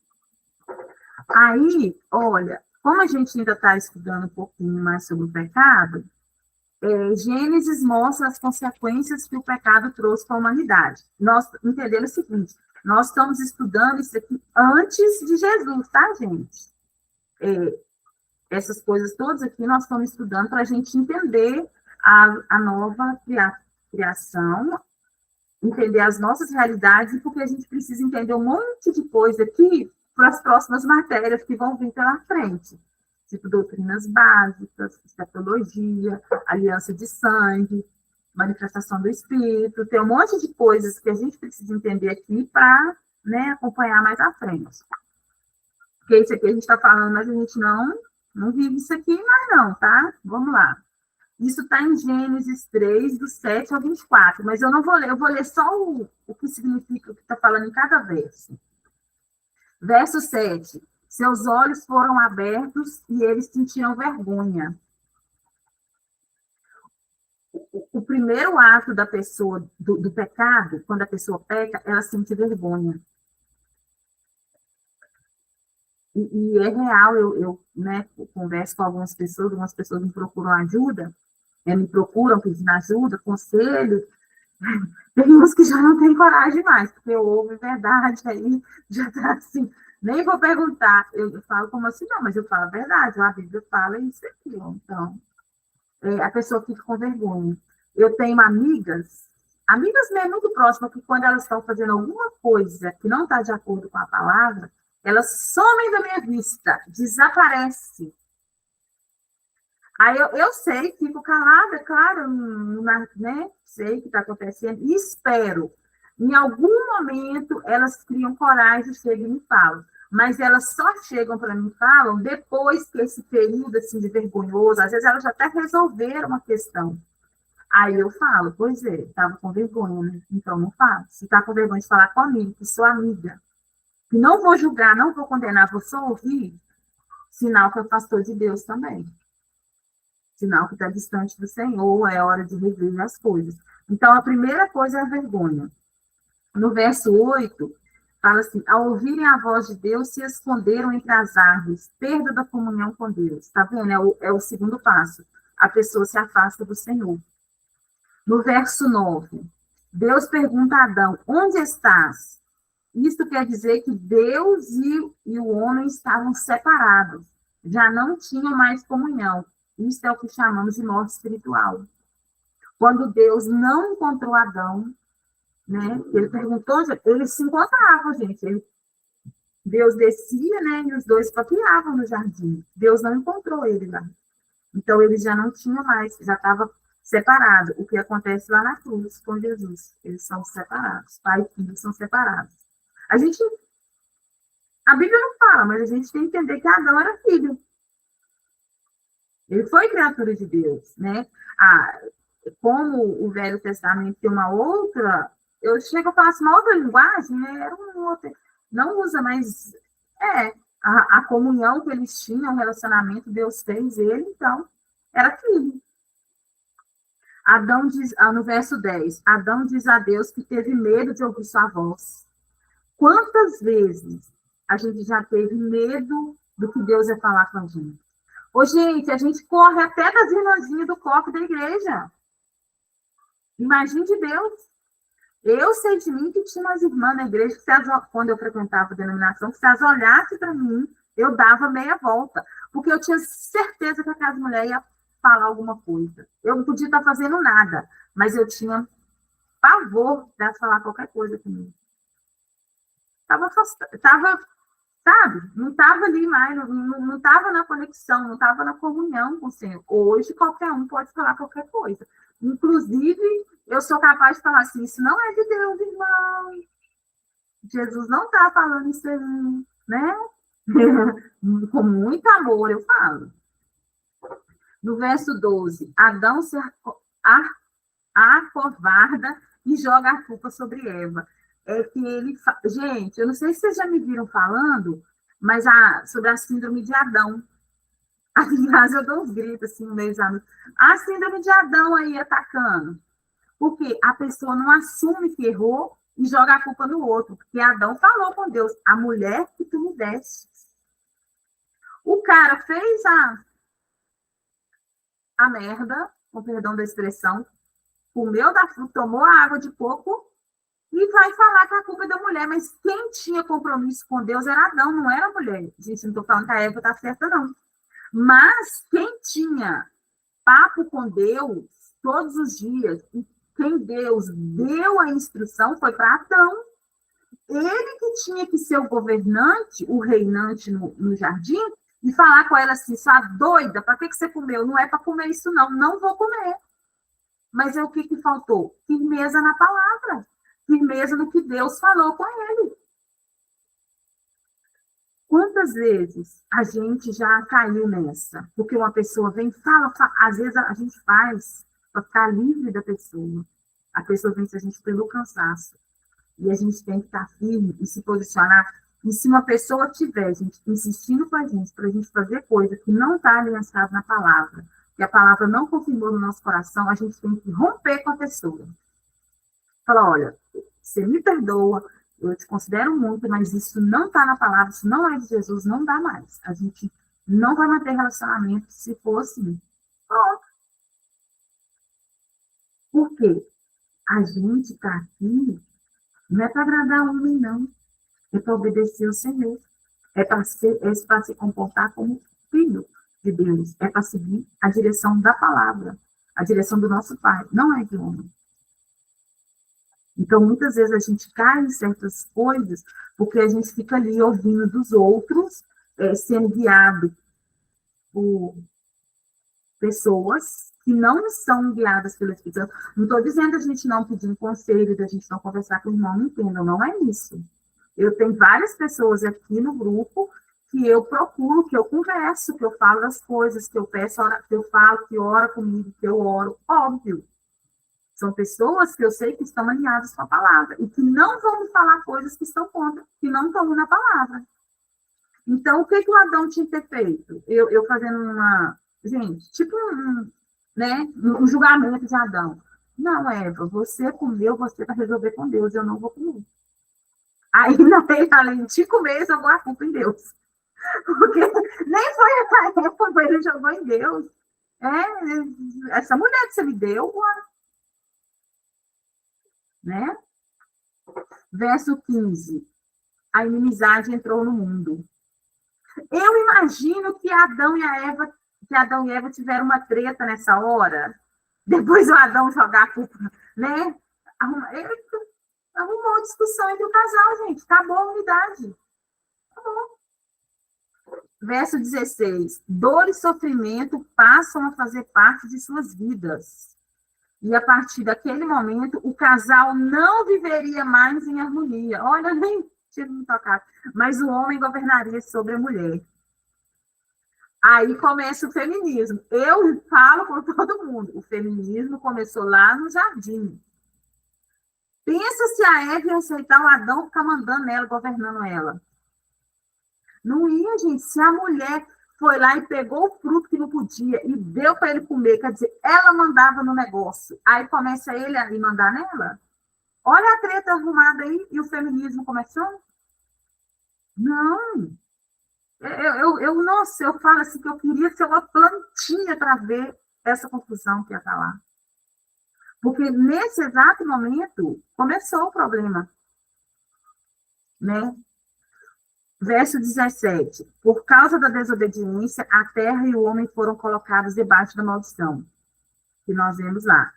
Aí, olha, como a gente ainda está estudando um pouquinho mais sobre o pecado, Gênesis mostra as consequências que o pecado trouxe para a humanidade. Nós entendemos o seguinte, nós estamos estudando isso aqui antes de Jesus, tá, gente? Essas coisas todas aqui nós estamos estudando para a gente entender a nova criação, entender as nossas realidades, porque a gente precisa entender um monte de coisa aqui para as próximas matérias que vão vir pela frente. Tipo, doutrinas básicas, escatologia, aliança de sangue, manifestação do Espírito, tem um monte de coisas que a gente precisa entender aqui para, né, acompanhar mais à frente. Porque isso aqui a gente está falando, mas a gente não vive isso aqui mais não, tá? Vamos lá. Isso está em Gênesis 3, do 7 ao 24, mas eu não vou ler, eu vou ler só o que significa, o que está falando em cada verso. Verso 7. Seus olhos foram abertos e eles sentiram vergonha. O primeiro ato da pessoa, do pecado, quando a pessoa peca, ela sente vergonha. E é real, eu né, converso com algumas pessoas me procuram ajuda, me procuram pedindo ajuda, conselho. Tem uns que já não tem coragem mais, porque eu ouvo verdade, aí já tá assim, nem vou perguntar. Eu falo como assim, não, mas eu falo a verdade, a Bíblia fala isso aqui, então, a pessoa fica com vergonha. Eu tenho amigas mesmo muito próximas, que quando elas estão fazendo alguma coisa que não está de acordo com a palavra, elas somem da minha vista, desaparecem. Aí eu sei, fico calada, claro, né? Sei o que está acontecendo, e espero. Em algum momento, elas criam coragem, chegam e me falam. Mas elas só chegam para mim e falam depois que esse período assim, de vergonhoso, às vezes elas já até resolveram uma questão. Aí eu falo, pois é, estava com vergonha, né? Então não falo. Se está com vergonha de falar comigo, que sou amiga, que não vou julgar, não vou condenar, vou só ouvir, sinal que eu pastor de Deus também. Sinal que está distante do Senhor, é hora de rever as coisas. Então, a primeira coisa é a vergonha. No verso 8, fala assim, ao ouvirem a voz de Deus, se esconderam entre as árvores, perda da comunhão com Deus. Está vendo? É o segundo passo. A pessoa se afasta do Senhor. No verso 9, Deus pergunta a Adão, onde estás? Isso quer dizer que Deus e o homem estavam separados, já não tinham mais comunhão. Isso é o que chamamos de morte espiritual. Quando Deus não encontrou Adão, né, ele perguntou, eles se encontravam, gente. Deus descia, né, e os dois papeavam no jardim. Deus não encontrou ele lá. Então, eles já não tinham mais, já estava separado. O que acontece lá na cruz com Jesus. Eles são separados. Pai e filho são separados. A Bíblia não fala, mas a gente tem que entender que Adão era filho. Ele foi criatura de Deus, né? Como o Velho Testamento tem uma outra, eu chego a falar assim, uma outra linguagem, né? Era uma outra, não usa mais, a comunhão que eles tinham, o relacionamento, Deus fez ele, então, era filho. Adão diz, no verso 10, Adão diz a Deus que teve medo de ouvir sua voz. Quantas vezes a gente já teve medo do que Deus ia falar com a gente? Ô, gente, a gente corre até das irmãzinhas do copo da igreja. Imagine de Deus. Eu sei de mim que tinha umas irmãs na igreja, que quando eu frequentava a denominação, que se elas olhassem para mim, eu dava meia volta. Porque eu tinha certeza que aquelas mulheres iam falar alguma coisa. Eu não podia estar fazendo nada, mas eu tinha pavor de elas falar qualquer coisa comigo. Sabe? Não estava ali mais, não estava na conexão, não estava na comunhão com o Senhor. Hoje, qualquer um pode falar qualquer coisa. Inclusive, eu sou capaz de falar assim, isso não é de Deus, irmão. Jesus não está falando isso aí, né? Com muito amor, eu falo. No verso 12, Adão se acovarda e joga a culpa sobre Eva. É que ele... Gente, eu não sei se vocês já me viram falando, mas sobre a síndrome de Adão. Aliás, eu dou uns gritos assim, meus amigos. A síndrome de Adão aí atacando. Porque a pessoa não assume que errou e joga a culpa no outro. Porque Adão falou com Deus, a mulher que tu me deste. O cara fez a merda, com perdão da expressão, comeu da fruta, tomou a água de coco, e vai falar que a culpa é da mulher, mas quem tinha compromisso com Deus era Adão, não era a mulher. Gente, não estou falando que a Eva está certa, não. Mas quem tinha papo com Deus todos os dias, e quem Deus deu a instrução foi para Adão. Ele que tinha que ser o governante, o reinante no jardim, e falar com ela assim, sua doida, para que você comeu? Não é para comer isso, não vou comer. Mas é o que faltou? Firmeza na palavra. Firmeza no que Deus falou com ele. Quantas vezes a gente já caiu nessa? Porque uma pessoa vem e fala, às vezes a gente faz para ficar livre da pessoa. A pessoa vence a gente pelo cansaço. E a gente tem que estar firme e se posicionar E se uma pessoa tiver, gente, insistindo com a gente, para a gente fazer coisa que não está aliançada na palavra, que a palavra não confirmou no nosso coração, a gente tem que romper com a pessoa. Falar, olha, você me perdoa, eu te considero muito, mas isso não está na palavra, isso não é de Jesus, não dá mais. A gente não vai manter relacionamento se for assim. Pronto. Por quê? A gente está aqui, não é para agradar o homem, não. É para obedecer o Senhor. É para se comportar como filho de Deus. É para seguir a direção da palavra, a direção do nosso Pai, não é de homem. Então, muitas vezes a gente cai em certas coisas porque a gente fica ali ouvindo dos outros, sendo guiado por pessoas que não são guiadas pelo Espírito Santo. Não estou dizendo a gente não pedir um conselho, da gente não conversar com o irmão, não entendam, não é isso. Eu tenho várias pessoas aqui no grupo que eu procuro, que eu converso, que eu falo as coisas, que eu peço, que eu falo, que ora comigo, que eu oro, óbvio. São pessoas que eu sei que estão alinhadas com a palavra e que não vão me falar coisas que estão contra, que não estão na palavra. Então, o que o Adão tinha que ter feito? Eu fazendo uma... Gente, tipo um julgamento de Adão. Não, Eva, você comeu, você vai resolver com Deus, eu não vou comer. Aí, além de comer, jogou a culpa em Deus. Porque nem foi essa época, ele jogou em Deus. Essa mulher que você me deu, né? Verso 15. A inimizade entrou no mundo. Eu imagino que Adão e Eva tiveram uma treta nessa hora. Depois o Adão jogar a culpa, né? Arrumou discussão entre o casal, gente. Acabou a unidade. Acabou. Verso 16. Dor e sofrimento passam a fazer parte de suas vidas. E a partir daquele momento, o casal não viveria mais em harmonia. Olha, nem tinha me tocado. Mas o homem governaria sobre a mulher. Aí começa o feminismo. Eu falo com todo mundo. O feminismo começou lá no jardim. Pensa se a Eva ia aceitar o Adão ficar mandando ela, governando ela. Não ia, gente. Se a mulher foi lá e pegou o fruto que não podia e deu para ele comer, quer dizer, ela mandava no negócio. Aí começa ele a mandar nela. Olha a treta arrumada aí e o feminismo começando. Não. Nossa, eu falo assim que eu queria ser uma plantinha para ver essa confusão que ia estar lá. Porque nesse exato momento começou o problema. Né? Verso 17. Por causa da desobediência, a terra e o homem foram colocados debaixo da maldição. Que nós vemos lá.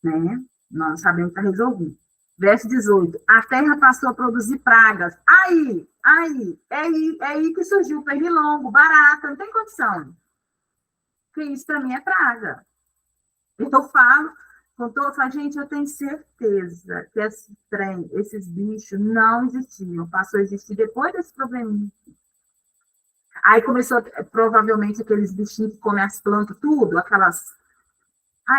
Né? Nós sabemos que está resolvido. Verso 18. A terra passou a produzir pragas. É aí que surgiu o pernilongo, barata, não tem condição. Porque isso para mim é praga. Eu falo, gente, eu tenho certeza que esses bichos não existiam. Passou a existir depois desse probleminha. Aí começou, provavelmente, aqueles bichinhos que comem as plantas, tudo, aquelas...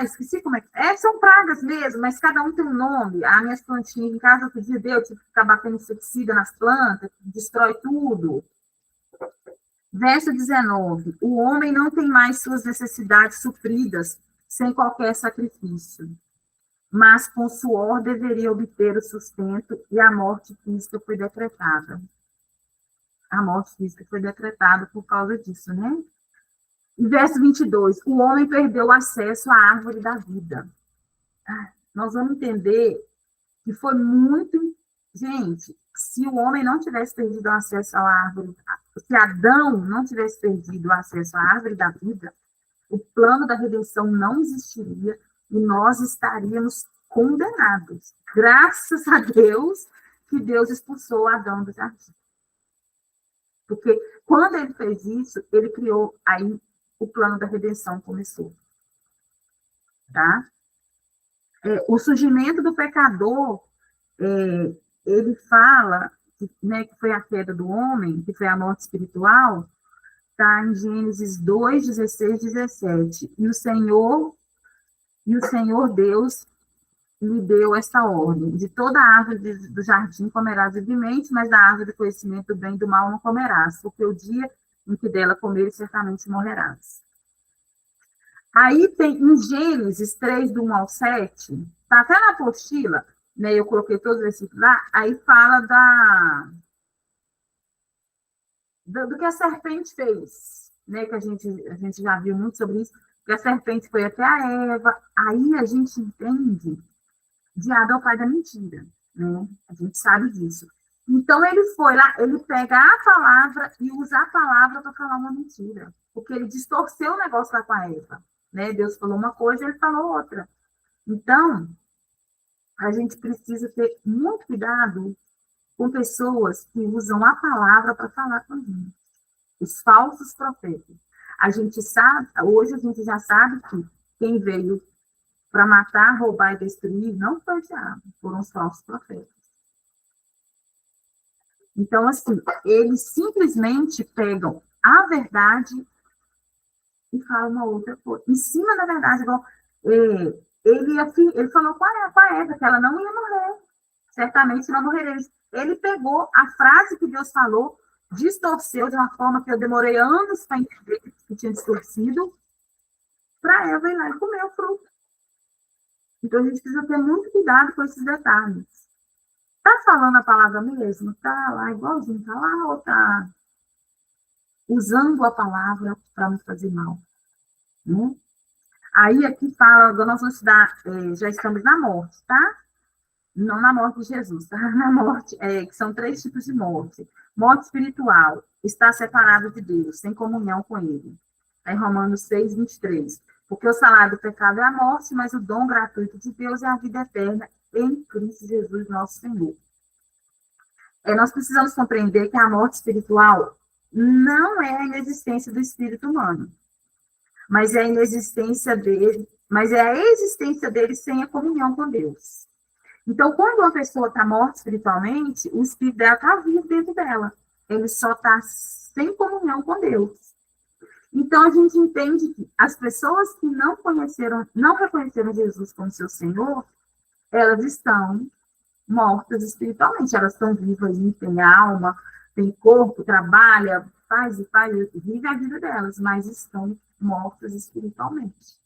esqueci como é que... são pragas mesmo, mas cada um tem um nome. As minhas plantinhas em casa, outro dia eu tive que ficar batendo inseticida nas plantas, destrói tudo. Verso 19. O homem não tem mais suas necessidades supridas sem qualquer sacrifício, mas com suor deveria obter o sustento e a morte física foi decretada. A morte física foi decretada por causa disso, né? E verso 22, o homem perdeu o acesso à árvore da vida. Nós vamos entender que foi muito... Gente, se o homem não tivesse perdido o acesso à árvore, se Adão não tivesse perdido o acesso à árvore da vida, o plano da redenção não existiria e nós estaríamos condenados. Graças a Deus que Deus expulsou Adão do jardim. Porque quando ele fez isso, ele criou aí o plano da redenção começou. Tá? O surgimento do pecador, ele fala que foi a queda do homem, que foi a morte espiritual, está em Gênesis 2, 16, 17. E o Senhor Deus lhe deu esta ordem: de toda a árvore do jardim comerás livremente, mas da árvore do conhecimento do bem e do mal não comerás, porque o dia em que dela comeres, certamente morrerás. Aí tem em Gênesis 3, do 1 ao 7, tá até na apostila, né, eu coloquei todos os versículos lá, aí fala do que a serpente fez, né, que a gente já viu muito sobre isso, que a serpente foi até a Eva, aí a gente entende, diabo é o pai da mentira, né, a gente sabe disso. Então ele foi lá, ele pega a palavra e usa a palavra para falar uma mentira, porque ele distorceu o negócio lá com a Eva, né, Deus falou uma coisa e ele falou outra. Então, a gente precisa ter muito cuidado com pessoas que usam a palavra para falar com a gente. Os falsos profetas. A gente sabe, hoje a gente já sabe que quem veio para matar, roubar e destruir não foi o diabo, foram os falsos profetas. Então, assim, eles simplesmente pegam a verdade e falam uma outra coisa. Em cima da verdade, igual, ele falou com a Eva que ela não ia morrer. Certamente não morrereis. Ele pegou a frase que Deus falou, distorceu de uma forma que eu demorei anos para entender que tinha distorcido, para Eva ir lá e comer o fruto. Então, a gente precisa ter muito cuidado com esses detalhes. Está falando a palavra mesmo? Está lá igualzinho, está lá ou está usando a palavra para nos fazer mal? Né? Aí aqui fala, nós vamos estudar, já estamos na morte, tá? Não na morte de Jesus, tá? Na morte, que são 3 tipos de morte. Morte espiritual, está separado de Deus, sem comunhão com Ele. Aí Romanos 6, 23. Porque o salário do pecado é a morte, mas o dom gratuito de Deus é a vida eterna em Cristo Jesus, nosso Senhor. Nós precisamos compreender que a morte espiritual não é a inexistência do espírito humano, mas é a inexistência dele, mas é a existência dele sem a comunhão com Deus. Então, quando uma pessoa está morta espiritualmente, o espírito dela está vivo dentro dela. Ele só está sem comunhão com Deus. Então, a gente entende que as pessoas que não reconheceram Jesus como seu Senhor, elas estão mortas espiritualmente. Elas estão vivas, têm alma, têm corpo, trabalha, faz, vive a vida delas, mas estão mortas espiritualmente.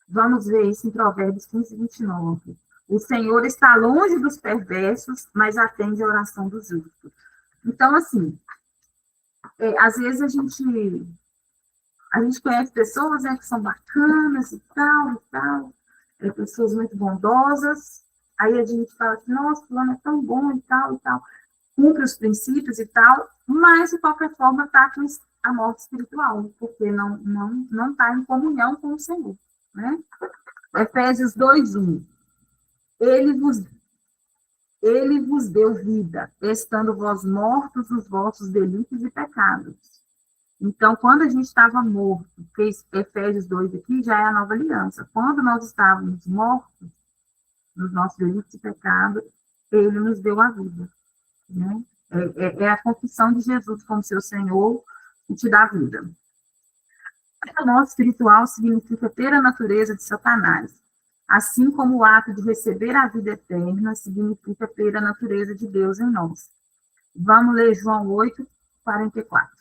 Vamos ver isso em Provérbios 15, 29. O Senhor está longe dos perversos, mas atende a oração dos justos. Então, assim, às vezes a gente conhece pessoas, né, que são bacanas e tal, pessoas muito bondosas, aí a gente fala assim, nossa, fulano é tão bom e tal, cumpre os princípios e tal, mas, de qualquer forma, está com a morte espiritual, porque não está em comunhão com o Senhor, né? Efésios 2:1. Ele vos deu vida, estando vós mortos nos vossos delitos e pecados. Então, quando a gente estava morto, porque Efésios 2 aqui já é a nova aliança. Quando nós estávamos mortos nos nossos delitos e pecados, ele nos deu a vida. Né? É a confissão de Jesus como seu Senhor que te dá vida. A morte espiritual significa ter a natureza de Satanás, assim como o ato de receber a vida eterna significa ter a natureza de Deus em nós. Vamos ler João 8, 44.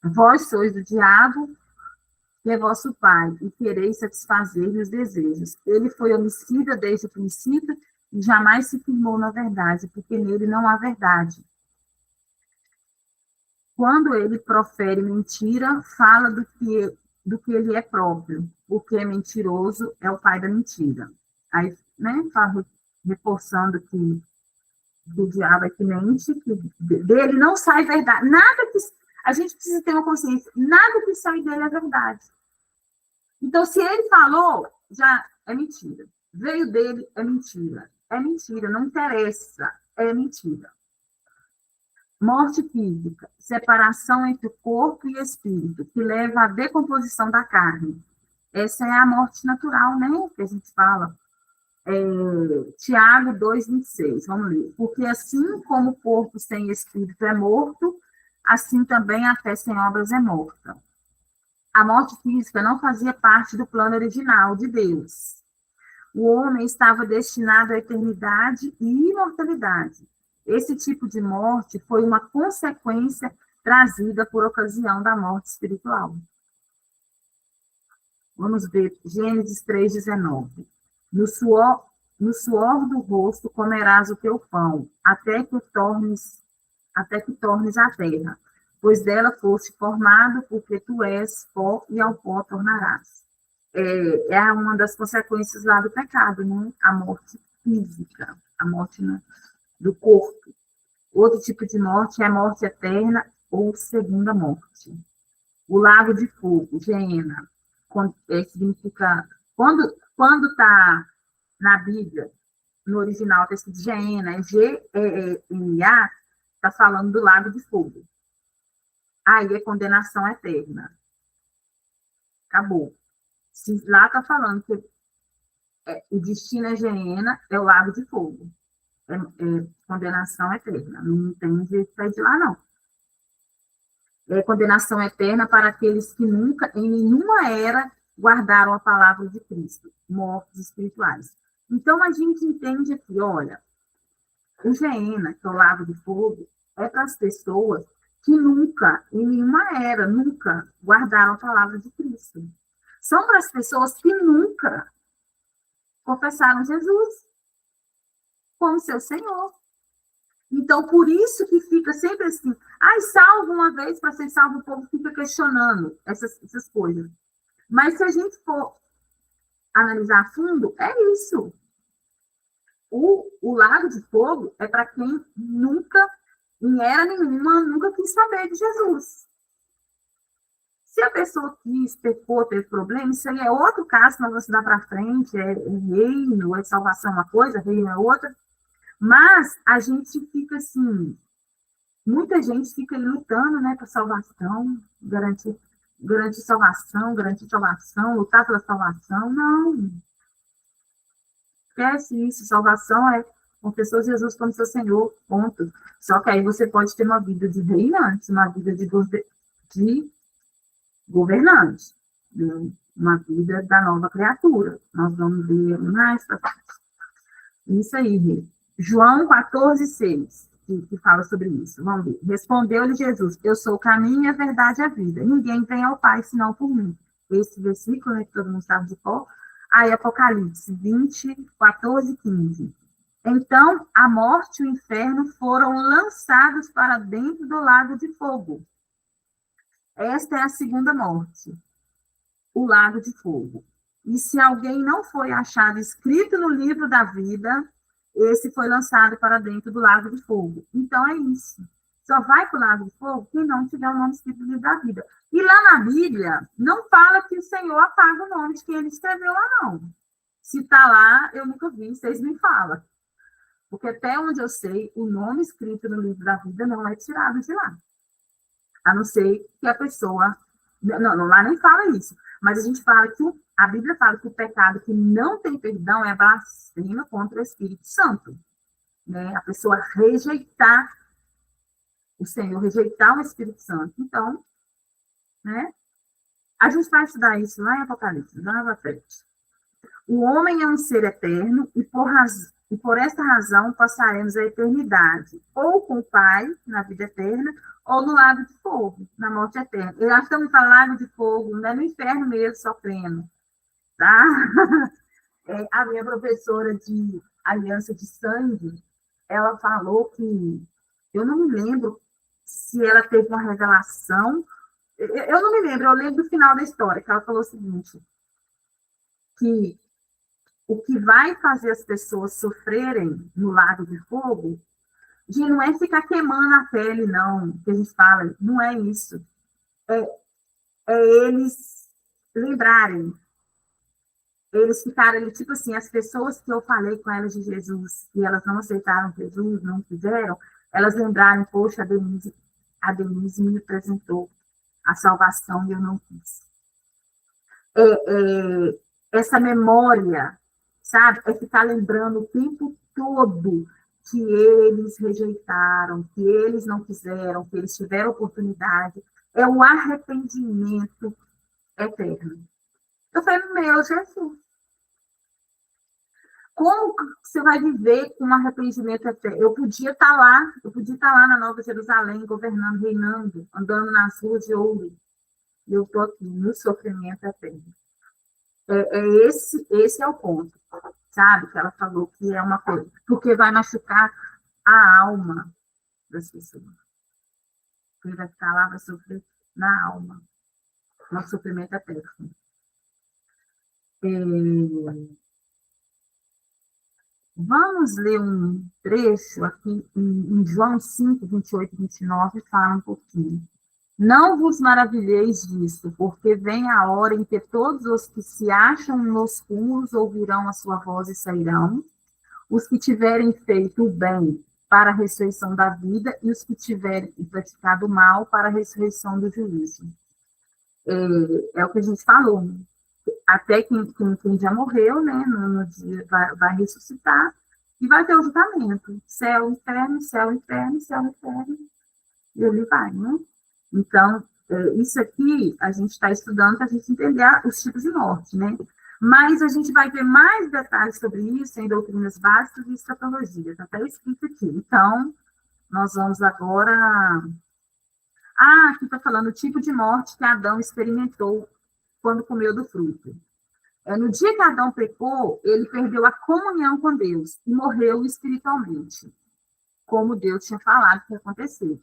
Vós sois do diabo, que é vosso pai, e quereis satisfazer-lhe os desejos. Ele foi homicida desde o princípio e jamais se firmou na verdade, porque nele não há verdade. Quando ele profere mentira, fala do que ele é próprio. O que é mentiroso é o pai da mentira. Aí, né, reforçando que o diabo é que mente, que dele não sai verdade. Nada que... A gente precisa ter uma consciência. Nada que sai dele é verdade. Então, se ele falou, já é mentira. Veio dele, é mentira. É mentira, não interessa. É mentira. Morte física, separação entre o corpo e o espírito, que leva à decomposição da carne. Essa é a morte natural, né? Que a gente fala. Tiago 2:26, vamos ler. Porque assim como o corpo sem espírito é morto, assim também a fé sem obras é morta. A morte física não fazia parte do plano original de Deus. O homem estava destinado à eternidade e imortalidade. Esse tipo de morte foi uma consequência trazida por ocasião da morte espiritual. Vamos ver Gênesis 3,19. No suor do rosto comerás o teu pão, até que tornes a terra, pois dela foste formado, porque tu és pó e ao pó tornarás. É uma das consequências lá do pecado, né? A morte física, a morte do corpo. Outro tipo de morte é a morte eterna ou segunda morte. O lago de fogo, Geena, significa... Quando está na Bíblia, no original está escrito Geena, G-E-E-N-A, está falando do lago de fogo. Aí é condenação eterna. Acabou. Se lá está falando que o destino é Geena, é o lago de fogo. É condenação eterna. Não tem jeito de sair de lá, não. É condenação eterna para aqueles que nunca, em nenhuma era, guardaram a palavra de Cristo, mortos espirituais. Então, a gente entende aqui, olha, o Geena, que é o lago de fogo, é para as pessoas que nunca, em nenhuma era, nunca guardaram a palavra de Cristo. São para as pessoas que nunca confessaram Jesus como seu Senhor. Então, por isso que fica sempre assim, salvo uma vez para ser salvo, o povo fica questionando essas coisas. Mas se a gente for analisar a fundo, é isso. O lago de fogo é para quem nunca, em era nenhuma, nunca quis saber de Jesus. Se a pessoa quis, pecou, teve problema, isso aí é outro caso, nós vamos dar para frente, é reino, é salvação uma coisa, reino é outra. Mas a gente fica assim, muita gente fica lutando, né, para salvação, garantir salvação, lutar pela salvação. Não. Esquece isso. Salvação é confessou Jesus como seu Senhor, ponto. Só que aí você pode ter uma vida de reinante, uma vida de governante, uma vida da nova criatura. Nós vamos ver mais para frente. Isso aí, Rê. João 14,6, que fala sobre isso. Vamos ver. Respondeu-lhe Jesus: eu sou o caminho, a verdade e a vida. Ninguém vem ao Pai senão por mim. Esse versículo, né, que todo mundo sabe de qual. Aí, Apocalipse 20, 14 e 15. Então, a morte e o inferno foram lançados para dentro do lago de fogo. Esta é a segunda morte, o lago de fogo. E se alguém não foi achado escrito no livro da vida, esse foi lançado para dentro do lago de fogo. Então, é isso. Só vai para o lago de fogo quem não tiver o nome escrito no livro da vida. E lá na Bíblia, não fala que o Senhor apaga o nome de quem ele escreveu lá, não. Se está lá, eu nunca vi, vocês me falam. Porque até onde eu sei, o nome escrito no livro da vida não é tirado de lá. A não ser que a pessoa... Não, lá nem fala isso. Mas a gente fala que a Bíblia fala que o pecado que não tem perdão é blasfema contra o Espírito Santo. Né? A pessoa rejeitar o Senhor, rejeitar o Espírito Santo. Então, né? A gente vai estudar isso lá em Apocalipse, lá na frente. O homem é um ser eterno e por esta razão passaremos a eternidade ou com o Pai, na vida eterna, ou no lago de fogo, na morte eterna. Eu acho que eu me falo lago de fogo, não é no inferno mesmo, sofrendo. Tá? A minha professora de aliança de sangue, ela falou que, eu não me lembro se ela teve uma revelação, eu não me lembro, eu lembro do final da história, que ela falou o seguinte, que o que vai fazer as pessoas sofrerem no lago de fogo, não é ficar queimando a pele, não, que a gente fala, não é isso. É eles lembrarem, eles ficarem, tipo assim, as pessoas que eu falei com elas de Jesus, e elas não aceitaram Jesus, não quiseram, elas lembrarem, poxa, a Denise me apresentou a salvação e eu não quis. Essa memória, sabe? É ficar lembrando o tempo todo que eles rejeitaram, que eles não quiseram, que eles tiveram oportunidade. É o arrependimento eterno. Eu falei, meu Jesus. Como você vai viver com um arrependimento eterno? Eu podia estar lá na Nova Jerusalém, governando, reinando, andando nas ruas de ouro. E eu estou aqui no sofrimento eterno. Esse é o ponto, sabe? Que ela falou que é uma coisa, porque vai machucar a alma das pessoas. Quem vai ficar lá vai sofrer na alma, no sofrimento eterno. Vamos ler um trecho aqui em João 5, 28 e 29, fala um pouquinho. Não vos maravilheis disso, porque vem a hora em que todos os que se acham nos túmulos ouvirão a sua voz e sairão, os que tiverem feito o bem para a ressurreição da vida e os que tiverem praticado o mal para a ressurreição do juízo. É o que a gente falou, né? Até quem já morreu, né, no dia vai ressuscitar e vai ter o julgamento. Céu, inferno, céu, inferno, céu, inferno. E ele vai, né? Então, isso aqui a gente está estudando para a gente entender os tipos de morte, né? Mas a gente vai ver mais detalhes sobre isso em doutrinas básicas e escatologia. Está até escrito aqui. Então, nós vamos agora... aqui está falando o tipo de morte que Adão experimentou quando comeu do fruto. No dia que Adão pecou, ele perdeu a comunhão com Deus e morreu espiritualmente, como Deus tinha falado que ia acontecer.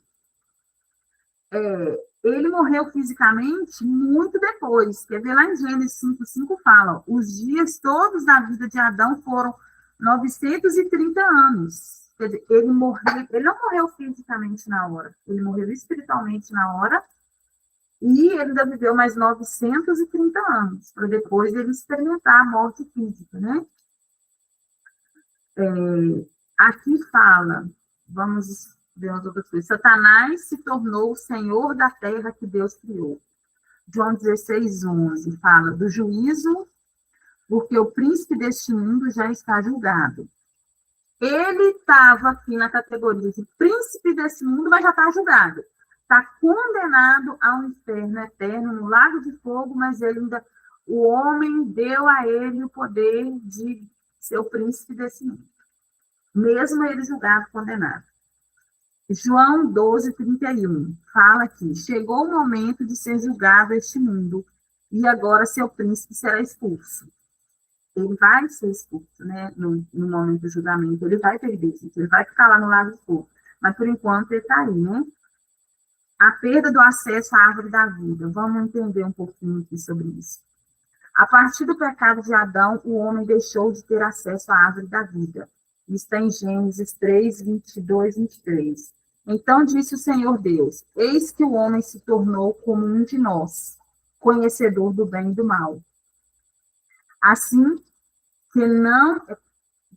Ele morreu fisicamente muito depois. Quer ver lá em Gênesis 5:5 fala, os dias todos da vida de Adão foram 930 anos. Quer dizer, ele não morreu fisicamente na hora, ele morreu espiritualmente na hora, e ele ainda viveu mais 930 anos, para depois ele experimentar a morte física, né? Aqui fala, vamos ver as outras coisas, Satanás se tornou o senhor da terra que Deus criou. João 16:11 fala do juízo, porque o príncipe deste mundo já está julgado. Ele estava aqui na categoria de príncipe desse mundo, mas já está julgado. Está condenado ao inferno eterno, no lago de fogo, mas o homem deu a ele o poder de ser o príncipe desse mundo. Mesmo ele julgado, condenado. João 12:31 fala aqui, chegou o momento de ser julgado este mundo, e agora seu príncipe será expulso. Ele vai ser expulso, né? No momento do julgamento, ele vai perder, ele vai ficar lá no lago de fogo. Mas, por enquanto, ele está aí, né? A perda do acesso à árvore da vida. Vamos entender um pouquinho aqui sobre isso. A partir do pecado de Adão, o homem deixou de ter acesso à árvore da vida. Isso está em Gênesis 3, 22, 23. Então disse o Senhor Deus, eis que o homem se tornou como um de nós, conhecedor do bem e do mal. Assim que não,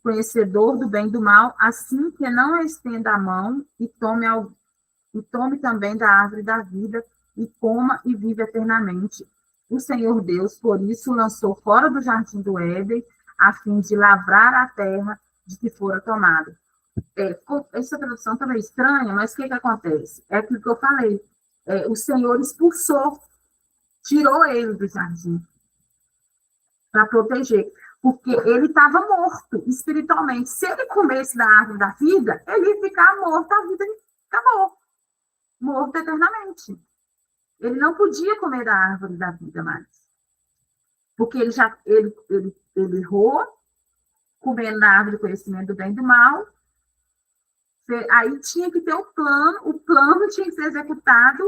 conhecedor do bem e do mal, assim que não estenda a mão e tome também da árvore da vida, e coma e vive eternamente. O Senhor Deus, por isso, lançou fora do jardim do Éden, a fim de lavrar a terra de que fora tomado. Essa tradução também é estranha, mas o que acontece? É aquilo que eu falei. O Senhor expulsou, tirou ele do jardim para proteger, porque ele estava morto espiritualmente. Se ele comesse da árvore da vida, ele ia ficar morto, a vida acabou. Morto eternamente. Ele não podia comer da árvore da vida mais. Porque ele errou, comendo da árvore do conhecimento do bem e do mal. Aí tinha que ter o plano tinha que ser executado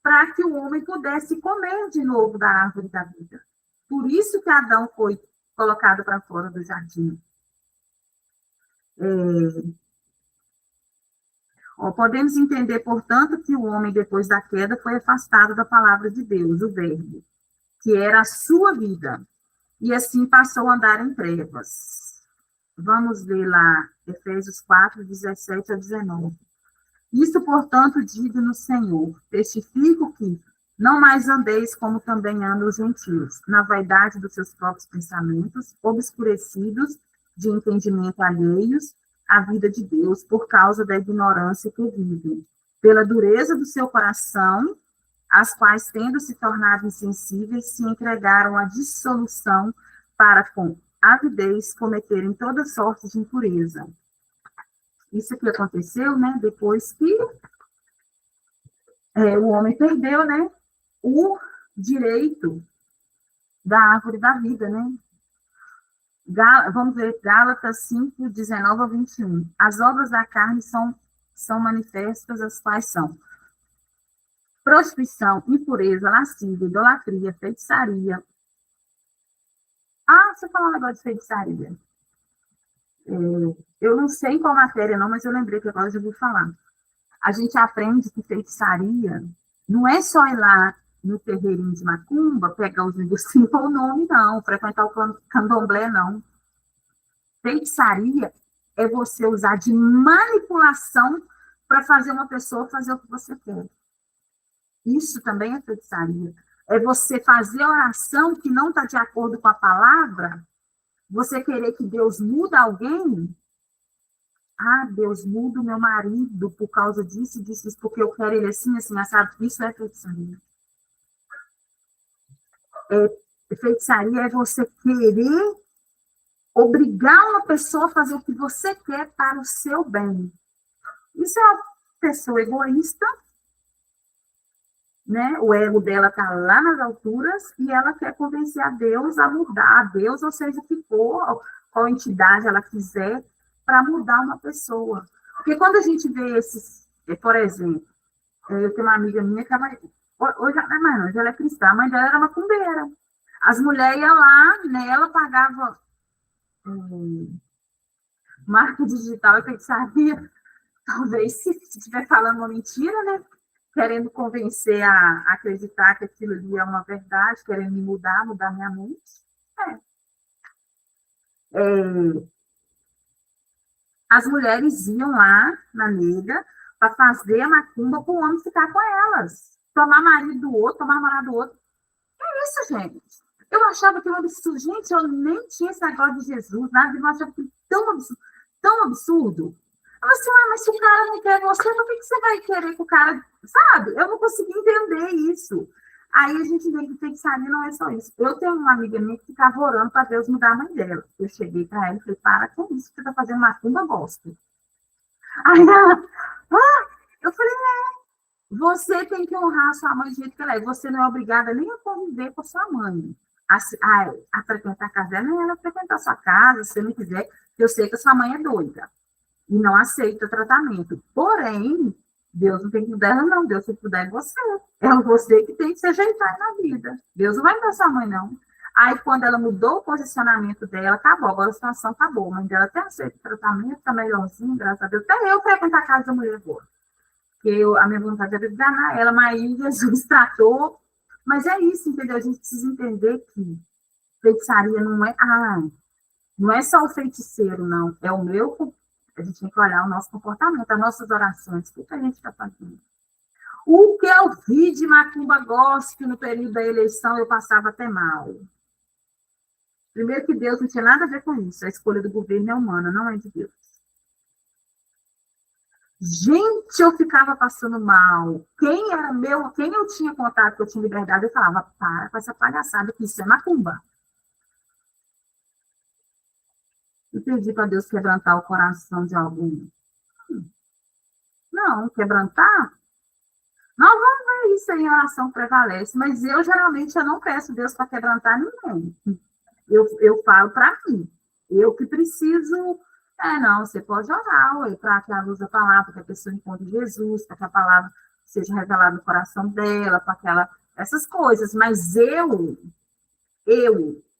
para que o homem pudesse comer de novo da árvore da vida. Por isso que Adão foi colocado para fora do jardim. Podemos entender, portanto, que o homem, depois da queda, foi afastado da palavra de Deus, o verbo, que era a sua vida, e assim passou a andar em trevas. Vamos ver lá, Efésios 4, 17 a 19. Isto, portanto, digo no Senhor, testifico que não mais andeis como também andam os gentios, na vaidade dos seus próprios pensamentos, obscurecidos de entendimento alheios à vida de Deus, por causa da ignorância que vivem, pela dureza do seu coração, as quais, tendo se tornado insensíveis, se entregaram à dissolução para com avidez cometerem toda sorte de impureza. Isso aqui aconteceu, né, depois que o homem perdeu, né, o direito da árvore da vida, né? Vamos ver, Gálatas 5, 19 a 21. As obras da carne são manifestas, as quais são prostituição, impureza, lascívia, idolatria, feitiçaria. Deixa eu falar um negócio de feitiçaria. Eu não sei em qual matéria não, mas eu lembrei que agora eu já vou falar. A gente aprende que feitiçaria não é só ir lá no terreirinho de macumba, pegar os negocinhos com o nome, não. Frequentar o candomblé, não. Feitiçaria é você usar de manipulação para fazer uma pessoa fazer o que você quer. Isso também é feitiçaria. É você fazer a oração que não está de acordo com a palavra, você querer que Deus mude alguém. Deus muda o meu marido por causa disso, porque eu quero ele assim, assim, assado. Isso é feitiçaria. Feitiçaria é você querer obrigar uma pessoa a fazer o que você quer para o seu bem. Isso é uma pessoa egoísta, né? O ego dela está lá nas alturas e ela quer convencer a Deus a mudar, a Deus, ou seja, o que for, qual entidade ela quiser, para mudar uma pessoa. Porque quando a gente vê esses, por exemplo, eu tenho uma amiga minha que hoje ela é cristã, a mãe dela era macumbeira. As mulheres iam lá, né, ela pagava marca digital e feitiçaria, talvez se estiver falando uma mentira, né? Querendo convencer a acreditar que aquilo ali é uma verdade, querendo me mudar minha mente. As mulheres iam lá na nega para fazer a macumba para o homem ficar com elas. Tomar marido do outro, tomar namorado do outro. É isso, gente. Eu achava que era um absurdo. Gente, eu nem tinha esse negócio de Jesus, nada, eu achava que tão absurdo. Eu assim, mas se o cara não quer você, por que você vai querer que o cara... Sabe? Eu não consegui entender isso. Aí a gente vê que feitiçaria não é só isso. Eu tenho uma amiga minha que ficava orando para Deus mudar a mãe dela. Eu cheguei para ela e falei, para com isso, você está fazendo macumba, gosto. Aí ela, eu falei, você tem que honrar a sua mãe do jeito que ela é. Você não é obrigada nem a conviver com a sua mãe. A frequentar a casa dela, nem ela frequentar a sua casa, se você não quiser. Eu sei que a sua mãe é doida e não aceita tratamento. Porém, Deus não tem que mudar ela, não. Deus tem que mudar você. É você que tem que se ajeitar na vida. Deus não vai mudar sua mãe, não. Aí, quando ela mudou o posicionamento dela, acabou. Agora a situação acabou. A mãe dela até aceita o tratamento, tá melhorzinho, graças a Deus. Até eu frequento a casa da mulher agora. Porque a minha vontade era enganar ela, mas aí Jesus tratou. Mas é isso, entendeu? A gente precisa entender que feitiçaria não é só o feiticeiro, não. É o meu. A gente tem que olhar o nosso comportamento, as nossas orações, o que a gente está fazendo. O que eu vi de macumba gospel no período da eleição, eu passava até mal. Primeiro que Deus não tinha nada a ver com isso. A escolha do governo é humana, não é de Deus. Gente, eu ficava passando mal. Quem eu tinha contato, que eu tinha liberdade, eu falava, para com essa palhaçada, que isso é macumba. E pedi para Deus quebrantar o coração de alguém. Não, quebrantar? Nós vamos ver isso aí em oração prevalece, mas geralmente eu não peço Deus para quebrantar ninguém. Eu falo para mim, eu que preciso, não, você pode orar, para que a luz da palavra, que a pessoa encontre Jesus, para que a palavra seja revelada no coração dela, para que ela, essas coisas, mas eu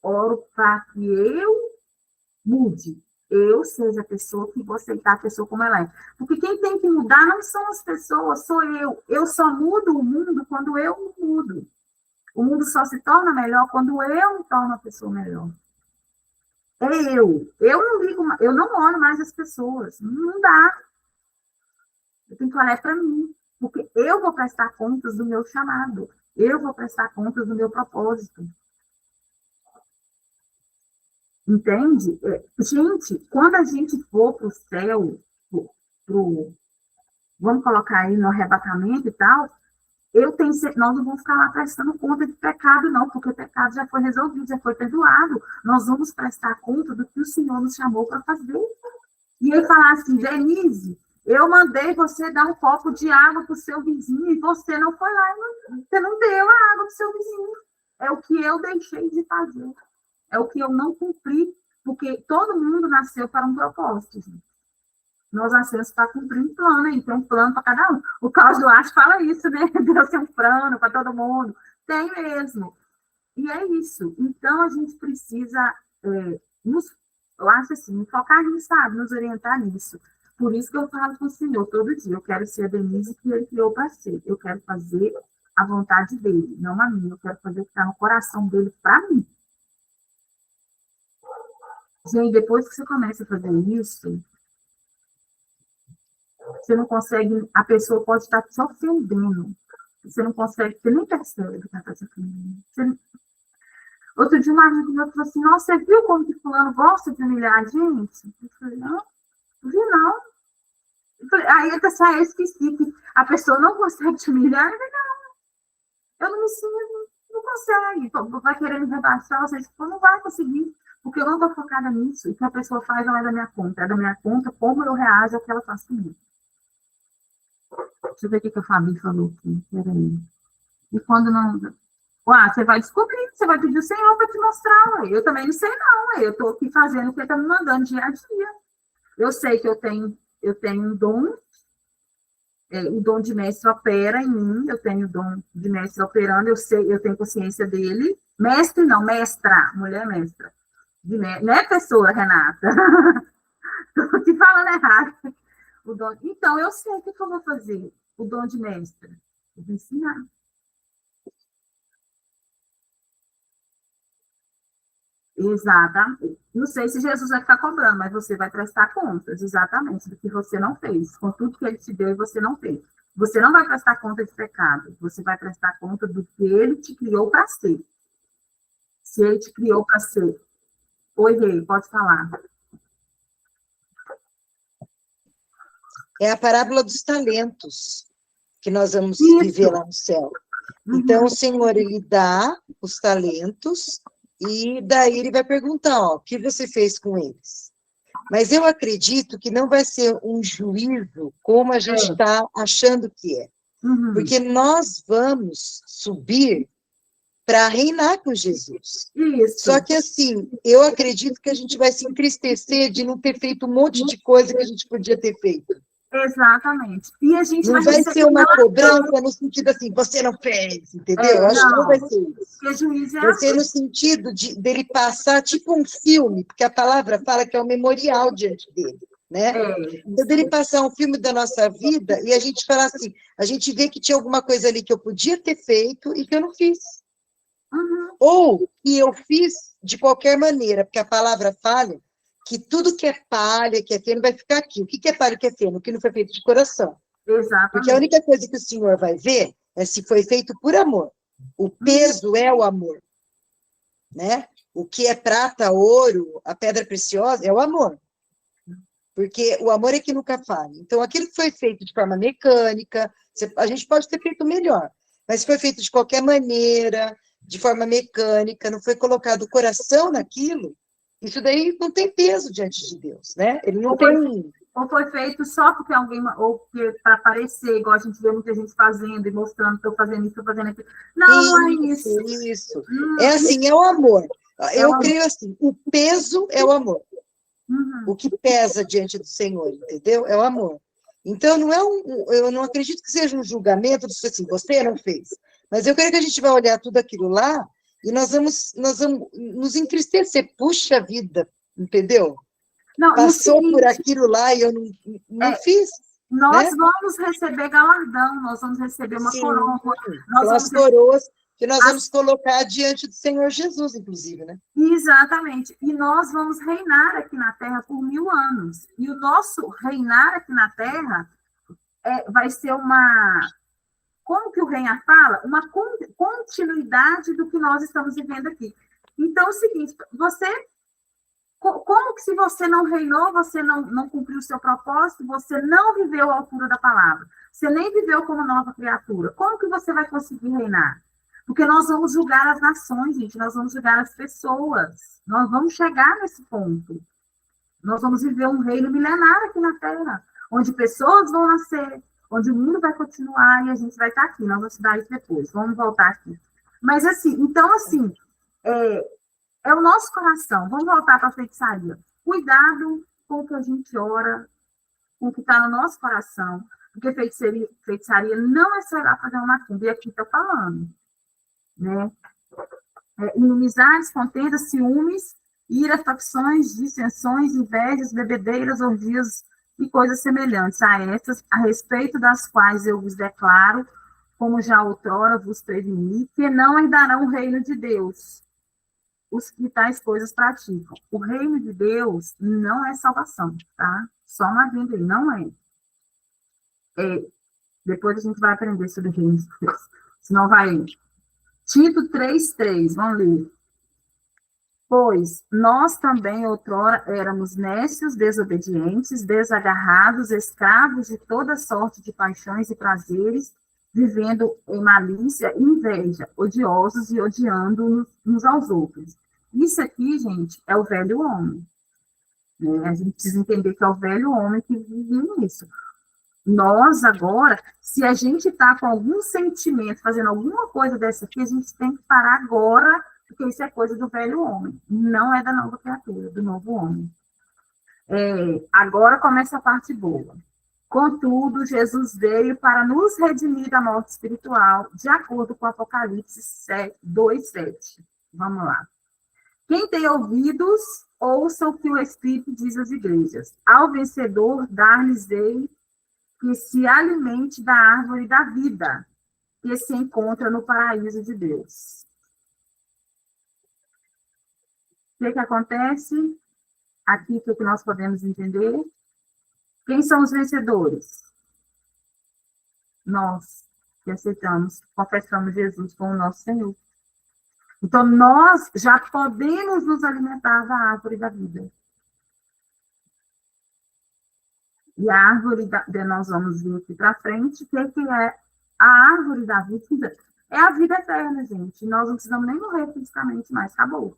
oro para que eu mude, eu seja a pessoa que vou aceitar a pessoa como ela é. Porque quem tem que mudar não são as pessoas, sou eu. Eu só mudo o mundo quando eu mudo. O mundo só se torna melhor quando eu me torno uma pessoa melhor. É eu. Eu não ligo, eu não olho mais as pessoas. Não dá. Eu tenho que olhar para mim. Porque eu vou prestar contas do meu chamado. Eu vou prestar contas do meu propósito. Entende? Gente, quando a gente for para o céu, vamos colocar aí no arrebatamento e tal, nós não vamos ficar lá prestando conta de pecado, não, porque o pecado já foi resolvido, já foi perdoado. Nós vamos prestar conta do que o Senhor nos chamou para fazer. E ele falar assim, Denise, eu mandei você dar um copo de água para o seu vizinho e você não foi lá, você não deu a água para o seu vizinho. É o que eu deixei de fazer. É o que eu não cumpri, porque todo mundo nasceu para um propósito, gente. Nós nascemos para cumprir um plano, hein? Tem um plano para cada um. O Carlos Duarte fala isso, né? Deus tem um plano para todo mundo. Tem mesmo. E é isso. Então, a gente precisa eu acho assim, focar nisso, sabe? Nos orientar nisso. Por isso que eu falo com o Senhor todo dia. Eu quero ser a Denise que Ele criou para ser. Eu quero fazer a vontade dEle, não a minha. Eu quero fazer o que está no coração dEle para mim. Gente, depois que você começa a fazer isso, você não consegue, a pessoa pode estar te ofendendo. Você não consegue, você nem percebe que ela está te ofendendo. Outro dia, uma amiga minha falou assim, nossa, você viu como que fulano gosta de humilhar a gente? Eu falei, não vi não. Aí eu esqueci que a pessoa não consegue te humilhar. Eu falei, não, eu não me sinto, não consegue. Vai querer me rebaixar, ou seja, não vai conseguir, porque eu não estou focada nisso. E o que a pessoa faz não é da minha conta. É da minha conta como eu reajo ao que ela faz comigo. Deixa eu ver o que a Fabi falou aqui. Peraí. E quando não... você vai descobrir, você vai pedir o Senhor para te mostrar. Eu também não sei, não. Eu estou aqui fazendo o que ele está me mandando dia a dia. Eu sei que eu tenho um dom, o dom de mestre opera em mim, eu tenho o dom de mestre operando, eu tenho consciência dele. Mestre não, mestra, mulher mestra. Não é pessoa, Renata. Estou te falando errado. Então, eu sei o que eu vou fazer. O dom de mestra. Eu vou ensinar. Exatamente. Não sei se Jesus vai ficar cobrando, mas você vai prestar contas, exatamente, do que você não fez, com tudo que ele te deu e você não fez. Você não vai prestar conta de pecado, você vai prestar conta do que ele te criou para ser. Se ele te criou para ser. Oi, Rei, pode falar. É a parábola dos talentos que nós vamos viver lá no céu. Então, o Senhor, ele dá os talentos e daí ele vai perguntar, o que você fez com eles? Mas eu acredito que não vai ser um juízo como a gente está achando que é. Porque nós vamos subir para reinar com Jesus. Isso. Só que, assim, eu acredito que a gente vai se entristecer de não ter feito um monte de coisa que a gente podia ter feito. Exatamente. E a gente não vai ser uma cobrança no sentido assim, você não fez, entendeu? Acho que não vai ser isso. Vai ser no sentido dele passar tipo um filme, porque a palavra fala que é um memorial diante dele, né? Então, dele passar um filme da nossa vida e a gente falar assim, a gente vê que tinha alguma coisa ali que eu podia ter feito e que eu não fiz. Ou que eu fiz de qualquer maneira, porque a palavra fala que tudo que é palha, que é feno, vai ficar aqui. O que é palha, o que é feno? O que não foi feito de coração. Exatamente. Porque a única coisa que o Senhor vai ver é se foi feito por amor. O peso é o amor. Né? O que é prata, ouro, a pedra preciosa, é o amor. Porque o amor é que nunca falha. Então, aquilo que foi feito de forma mecânica, a gente pode ter feito melhor. Mas se foi feito de qualquer maneira, de forma mecânica, não foi colocado o coração naquilo, isso daí não tem peso diante de Deus, né? Ele não tem... Ou foi feito só porque alguém... Ou para aparecer, igual a gente vê muita gente fazendo e mostrando, estou fazendo isso, estou fazendo aquilo. Não é isso. Isso. É assim, é o amor. Eu creio assim, o peso é o amor. O que pesa diante do Senhor, entendeu? É o amor. Então, eu não acredito que seja um julgamento, assim, você não fez. Mas eu creio que a gente vai olhar tudo aquilo lá e nós vamos nos entristecer. Puxa vida, entendeu? Não, passou por aquilo lá e eu não fiz. Nós vamos receber galardão, nós vamos receber uma coroa. São as coroas que nós vamos colocar diante do Senhor Jesus, inclusive, né? Exatamente. E nós vamos reinar aqui na Terra por 1000 anos. E o nosso reinar aqui na Terra vai ser uma... Como que o Reinar fala? Uma continuidade do que nós estamos vivendo aqui. Então, é o seguinte, como que se você não reinou, você não cumpriu o seu propósito, você não viveu a altura da palavra? Você nem viveu como nova criatura. Como que você vai conseguir reinar? Porque nós vamos julgar as nações, gente, nós vamos julgar as pessoas. Nós vamos chegar nesse ponto. Nós vamos viver um reino milenar aqui na Terra, onde pessoas vão nascer, onde o mundo vai continuar e a gente vai estar aqui. Nós vamos estudar isso depois, vamos voltar aqui. Mas, assim, então, assim, é o nosso coração. Vamos voltar para a feitiçaria. Cuidado com o que a gente ora, com o que está no nosso coração, porque feitiçaria não é só ir lá fazer uma macumba, e aqui está falando, né? Inimizades, contendas, ciúmes, ira, facções, dissensões, invejas, bebedeiras, orgias e coisas semelhantes a essas, a respeito das quais eu vos declaro, como já outrora vos preveni, que não herdarão o reino de Deus, os que tais coisas praticam. O reino de Deus não é salvação, tá? Só uma venda aí, não é. Depois a gente vai aprender sobre o reino de Deus. Senão vai... Tito 3:3, vamos ler. Pois nós também outrora éramos nécios, desobedientes, desagarrados, escravos de toda sorte de paixões e prazeres, vivendo em malícia e inveja, odiosos e odiando uns aos outros. Isso aqui, gente, é o velho homem. Né? A gente precisa entender que é o velho homem que vive nisso. Nós, agora, se a gente está com algum sentimento, fazendo alguma coisa dessa aqui, a gente tem que parar agora, porque isso é coisa do velho homem, não é da nova criatura, do novo homem. Agora começa a parte boa. Contudo, Jesus veio para nos redimir da morte espiritual, de acordo com Apocalipse 2:7. Vamos lá. Quem tem ouvidos, ouça o que o Espírito diz às igrejas. Ao vencedor, dar-lhes-ei que se alimente da árvore da vida, que se encontra no paraíso de Deus. O que acontece? Aqui, o que nós podemos entender? Quem são os vencedores? Nós, que aceitamos, confessamos Jesus como nosso Senhor. Então, nós já podemos nos alimentar da árvore da vida. E a árvore nós vamos vir aqui para frente, que é a árvore da vida? É a vida eterna, gente. Nós não precisamos nem morrer fisicamente mais, acabou.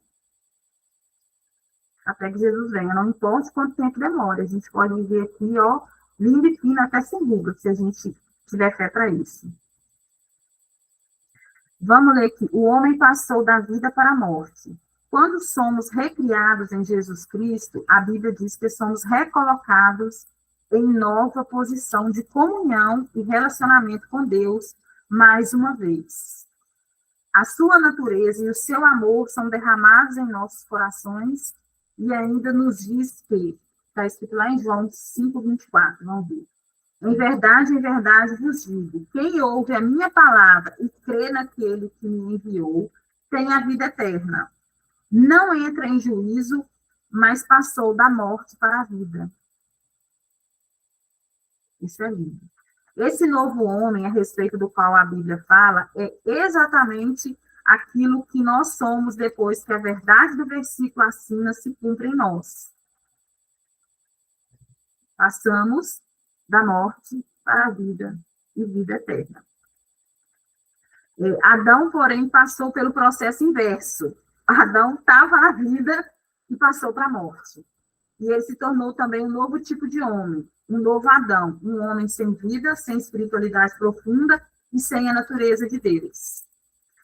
Até que Jesus venha, não importa quanto tempo demora, a gente pode viver aqui, ó, lindo e fino, até sem ruga, se a gente tiver fé para isso. Vamos ler aqui. O homem passou da vida para a morte. Quando somos recriados em Jesus Cristo, a Bíblia diz que somos recolocados em nova posição de comunhão e relacionamento com Deus, mais uma vez. A sua natureza e o seu amor são derramados em nossos corações e ainda nos diz que, está escrito lá em João 5:24, vamos ver. Em verdade vos digo, quem ouve a minha palavra e crê naquele que me enviou, tem a vida eterna. Não entra em juízo, mas passou da morte para a vida. Isso é lindo. Esse novo homem, a respeito do qual a Bíblia fala, é exatamente aquilo que nós somos depois que a verdade do versículo acima se cumpre em nós. Passamos da morte para a vida e vida eterna. Adão, porém, passou pelo processo inverso. Adão estava na vida e passou para a morte. E ele se tornou também um novo tipo de homem, um novo Adão, um homem sem vida, sem espiritualidade profunda e sem a natureza de Deus.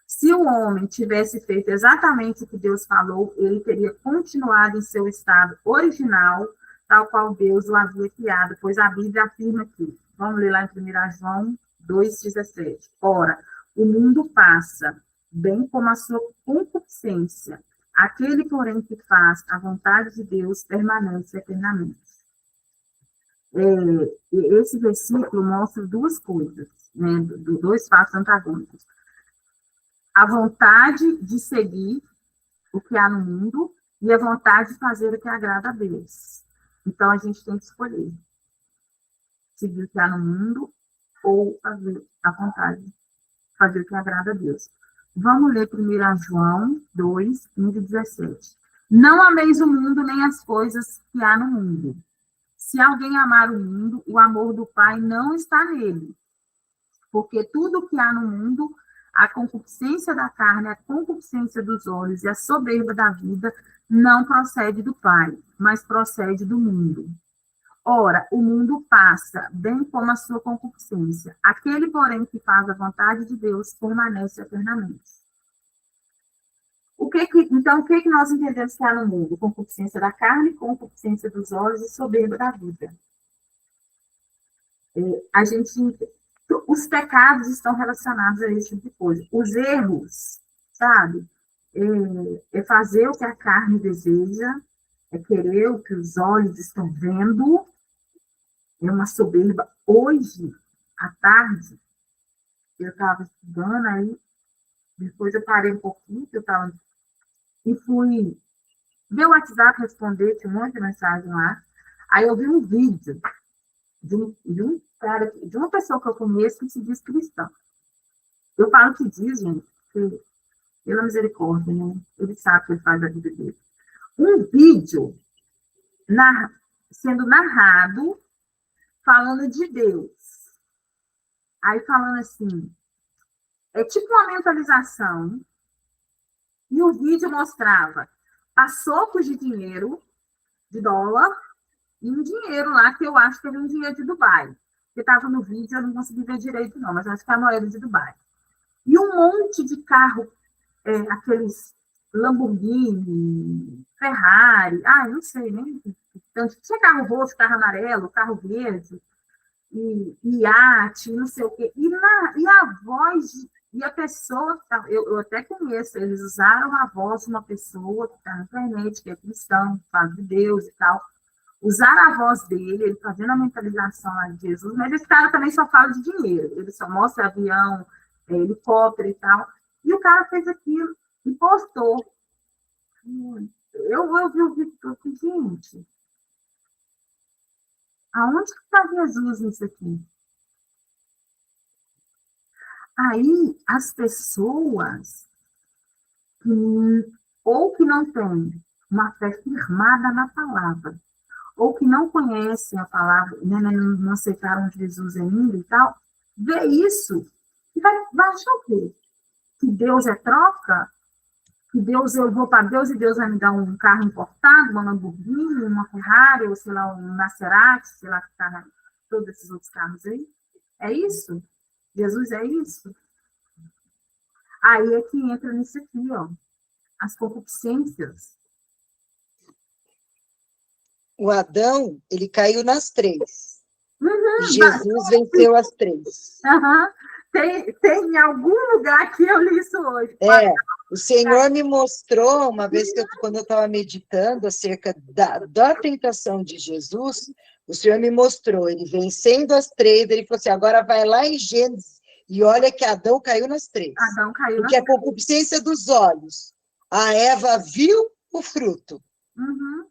Se o homem tivesse feito exatamente o que Deus falou, ele teria continuado em seu estado original, tal qual Deus o havia criado, pois a Bíblia afirma que, vamos ler lá em 1 João 2,17. Ora, o mundo passa, bem como a sua concupiscência. Aquele, porém, que faz a vontade de Deus permanece eternamente. Esse versículo mostra duas coisas, né, dois fatos antagônicos. A vontade de seguir o que há no mundo e a vontade de fazer o que agrada a Deus. Então, a gente tem que escolher seguir o que há no mundo ou fazer a vontade de fazer o que agrada a Deus. Vamos ler 1 João 2, 15 e 17. Não ameis o mundo nem as coisas que há no mundo. Se alguém amar o mundo, o amor do Pai não está nele. Porque tudo que há no mundo, a concupiscência da carne, a concupiscência dos olhos e a soberba da vida, não procede do Pai, mas procede do mundo. Ora, o mundo passa, bem como a sua concupiscência. Aquele, porém, que faz a vontade de Deus, permanece eternamente. Então, o que nós entendemos que há no mundo? Concupiscência da carne, concupiscência dos olhos e soberba da vida. Os pecados estão relacionados a esse tipo de coisa. Os erros, sabe? É fazer o que a carne deseja, é querer o que os olhos estão vendo, é uma soberba. Hoje, à tarde, eu estava estudando aí, depois eu parei um pouquinho, e fui ver o WhatsApp, responder, tinha um monte de mensagem lá, aí eu vi um vídeo de um cara, de uma pessoa que eu conheço que se diz cristão. Eu falo que diz, gente, que, pela misericórdia, né? Ele sabe o que ele faz da vida dele. Um vídeo sendo narrado, falando de Deus. Aí falando assim, é tipo uma mentalização, e o vídeo mostrava passocos de dinheiro, de dólar, e um dinheiro lá, que eu acho que era um dinheiro de Dubai. Que estava no vídeo, eu não consegui ver direito, não, mas acho que é a moeda de Dubai. E um monte de carro, aqueles Lamborghini, Ferrari, não sei nem. Tanto, tinha carro roxo, carro amarelo, carro verde, e iate, não sei o quê. E a voz, e a pessoa, eu até conheço, eles usaram a voz de uma pessoa que está na internet, que é cristão, que fala de Deus e tal. Usaram a voz dele, ele fazendo a mentalização lá de Jesus, mas esse cara também só fala de dinheiro, ele só mostra avião, helicóptero e tal. E o cara fez aquilo e postou. Eu vi o vídeo e falei, gente, aonde que está Jesus nisso aqui? Aí, as pessoas que não têm uma fé firmada na palavra, ou que não conhecem a palavra, né, não aceitaram Jesus ainda e tal, vê isso e vai achar o quê? Que Deus é troca? Que eu vou para Deus e Deus vai me dar um carro importado, uma Lamborghini, uma Ferrari, ou sei lá, um Maserati, sei lá, que está todos esses outros carros aí? É isso? Jesus é isso? Aí é que entra nisso aqui, ó, as concupiscências. O Adão, ele caiu nas 3. Uhum, Jesus venceu as 3. Uhum. Tem em algum lugar que eu li isso hoje. O Senhor me mostrou, uma vez quando eu estava meditando acerca da tentação de Jesus, o Senhor me mostrou, ele vencendo as 3, ele falou assim, agora vai lá em Gênesis, e olha que Adão caiu nas 3. Adão caiu porque a concupiscência dos olhos, a Eva viu o fruto. Uhum.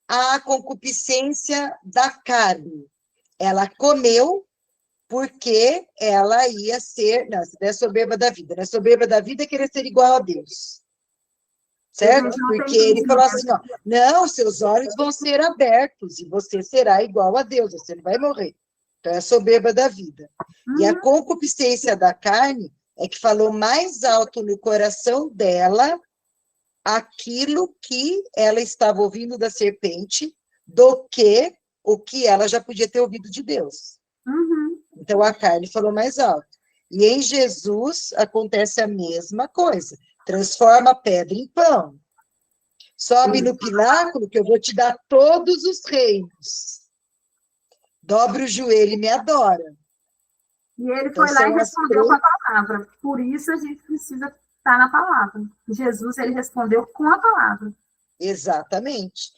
A concupiscência da carne, ela comeu, porque ela ia ser, não é soberba da vida, né? Soberba da vida é querer ser igual a Deus. Certo? Porque ele falou assim, ó, não, seus olhos vão ser abertos e você será igual a Deus, você não vai morrer. Então é soberba da vida. E a concupiscência da carne é que falou mais alto no coração dela aquilo que ela estava ouvindo da serpente do que o que ela já podia ter ouvido de Deus. Uhum. Então, a carne falou mais alto. E em Jesus acontece a mesma coisa. Transforma a pedra em pão. Sobe no pináculo que eu vou te dar todos os reinos. Dobra o joelho e me adora. E ele foi lá e respondeu com a palavra. Por isso a gente precisa estar na palavra. Jesus, ele respondeu com a palavra. Exatamente.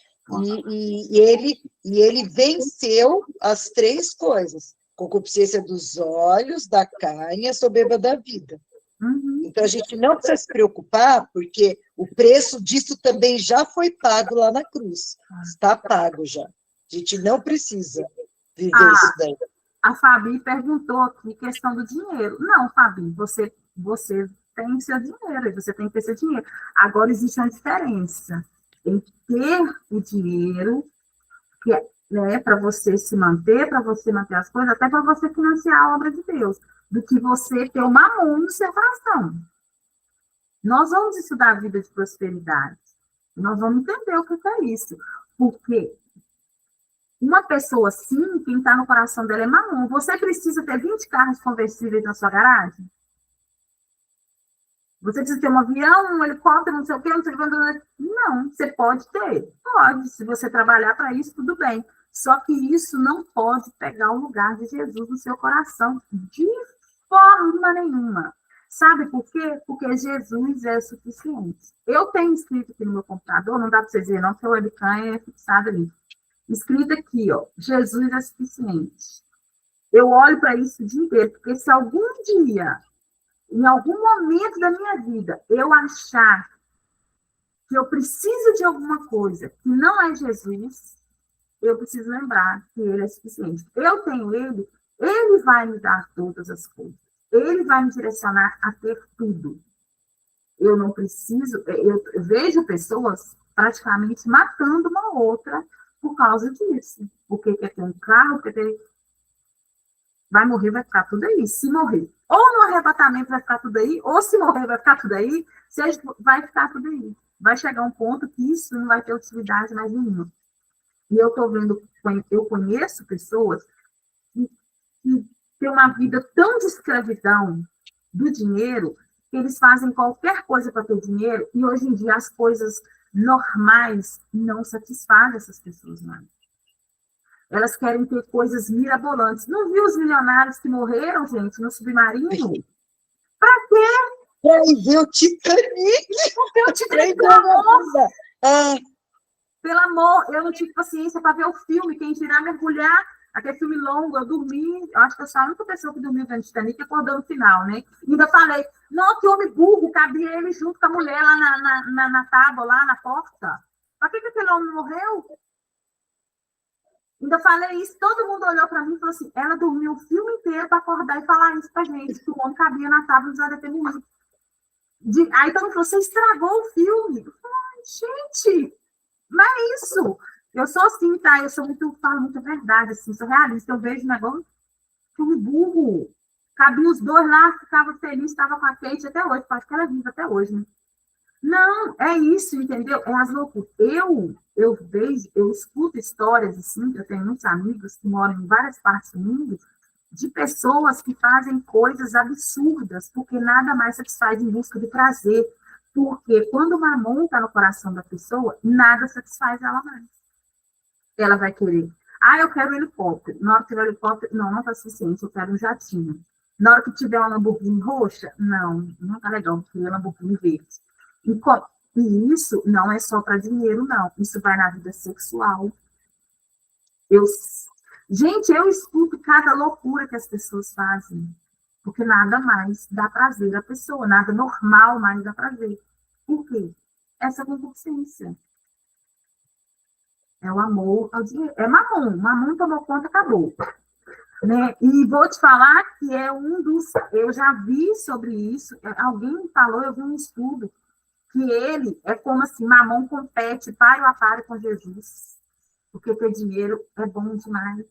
E ele venceu as 3 coisas. Concupiscência dos olhos, da carne e a soberba da vida. Uhum. Então, a gente não precisa se preocupar, porque o preço disso também já foi pago lá na cruz. Está pago já. A gente não precisa viver isso daí. A Fabi perguntou aqui questão do dinheiro. Não, Fabi, você tem seu dinheiro, você tem que ter seu dinheiro. Agora, existe uma diferença em ter o dinheiro, que é, né, para você se manter, para você manter as coisas, até para você financiar a obra de Deus. do que você ter o mamon no seu coração. Nós vamos estudar a vida de prosperidade. Nós vamos entender o que é isso. Porque uma pessoa assim, quem está no coração dela é mamon. Você precisa ter 20 carros conversíveis na sua garagem? Você precisa ter um avião, um helicóptero, não sei o quê, não sei o quê. Não, você pode ter. Pode. Se você trabalhar para isso, tudo bem. Só que isso não pode pegar o lugar de Jesus no seu coração. De forma nenhuma. Sabe por quê? Porque Jesus é suficiente. Eu tenho escrito aqui no meu computador, não dá para vocês verem, não, porque o webcam é fixado ali. Escrito aqui, ó, Jesus é suficiente. Eu olho para isso o dia inteiro, porque se algum dia, em algum momento da minha vida, eu achar que eu preciso de alguma coisa que não é Jesus, eu preciso lembrar que ele é suficiente. Eu tenho ele vai me dar todas as coisas. Ele vai me direcionar a ter tudo. Eu não preciso... Eu vejo pessoas praticamente matando uma outra por causa disso. Porque quer ter um carro, quer ter... Vai morrer, vai ficar tudo aí. Se morrer, ou no arrebatamento vai ficar tudo aí, ou se morrer vai ficar tudo aí, vai ficar tudo aí. Vai chegar um ponto que isso não vai ter utilidade mais nenhuma. E eu estou vendo... Eu conheço pessoas que ter uma vida tão de escravidão do dinheiro, que eles fazem qualquer coisa para ter dinheiro, e hoje em dia as coisas normais não satisfazem essas pessoas mais. Elas querem ter coisas mirabolantes. Não viu os milionários que morreram, gente, no submarino? Para quê? Para ver o Titanic. Porque o Titanic, pelo amor. Pelo amor, eu não tive paciência para ver o filme, quem tirar mergulhar. Aquele filme longo, eu dormi, eu acho que eu sou a única pessoa que dormiu vendo Titanic e acordou no final, né? E ainda falei, não, que homem burro, cabia ele junto com a mulher lá na tábua, lá na porta. Para que aquele homem morreu? Ainda falei isso, todo mundo olhou para mim e falou assim, ela dormiu o filme inteiro para acordar e falar isso pra gente, que o homem cabia na tábua dos arrependimentos. Aí todo mundo falou, você estragou o filme. Eu falei, gente, não é isso. Eu sou assim, tá? Eu falo muita verdade, assim, sou realista. Eu vejo o negócio, filme burro. Cabia os dois lá, ficava feliz, estava com a Kate até hoje. Acho que ela é viva até hoje, né? Não, é isso, entendeu? É as loucuras. Eu vejo, eu escuto histórias, assim, eu tenho muitos amigos que moram em várias partes do mundo, de pessoas que fazem coisas absurdas, porque nada mais satisfaz em busca de prazer. Porque quando o mamon está no coração da pessoa, nada satisfaz ela mais. Ela vai querer, eu quero um helicóptero. Na hora que tiver um helicóptero, não está suficiente, eu quero um jatinho. Na hora que tiver uma Lamborghini roxa, não está legal, eu queria uma Lamborghini verde. E isso não é só para dinheiro, não. Isso vai na vida sexual. Gente, eu escuto cada loucura que as pessoas fazem, porque nada mais dá prazer à pessoa, nada normal mais dá prazer. Por quê? Essa concupiscência. É o amor ao dinheiro. É mamon. Mamon tomou conta, acabou. Né? E vou te falar que é um dos... Eu já vi sobre isso. Alguém falou, eu vi um estudo, que ele é como assim, mamon compete páreo a páreo com Jesus. Porque ter dinheiro é bom demais.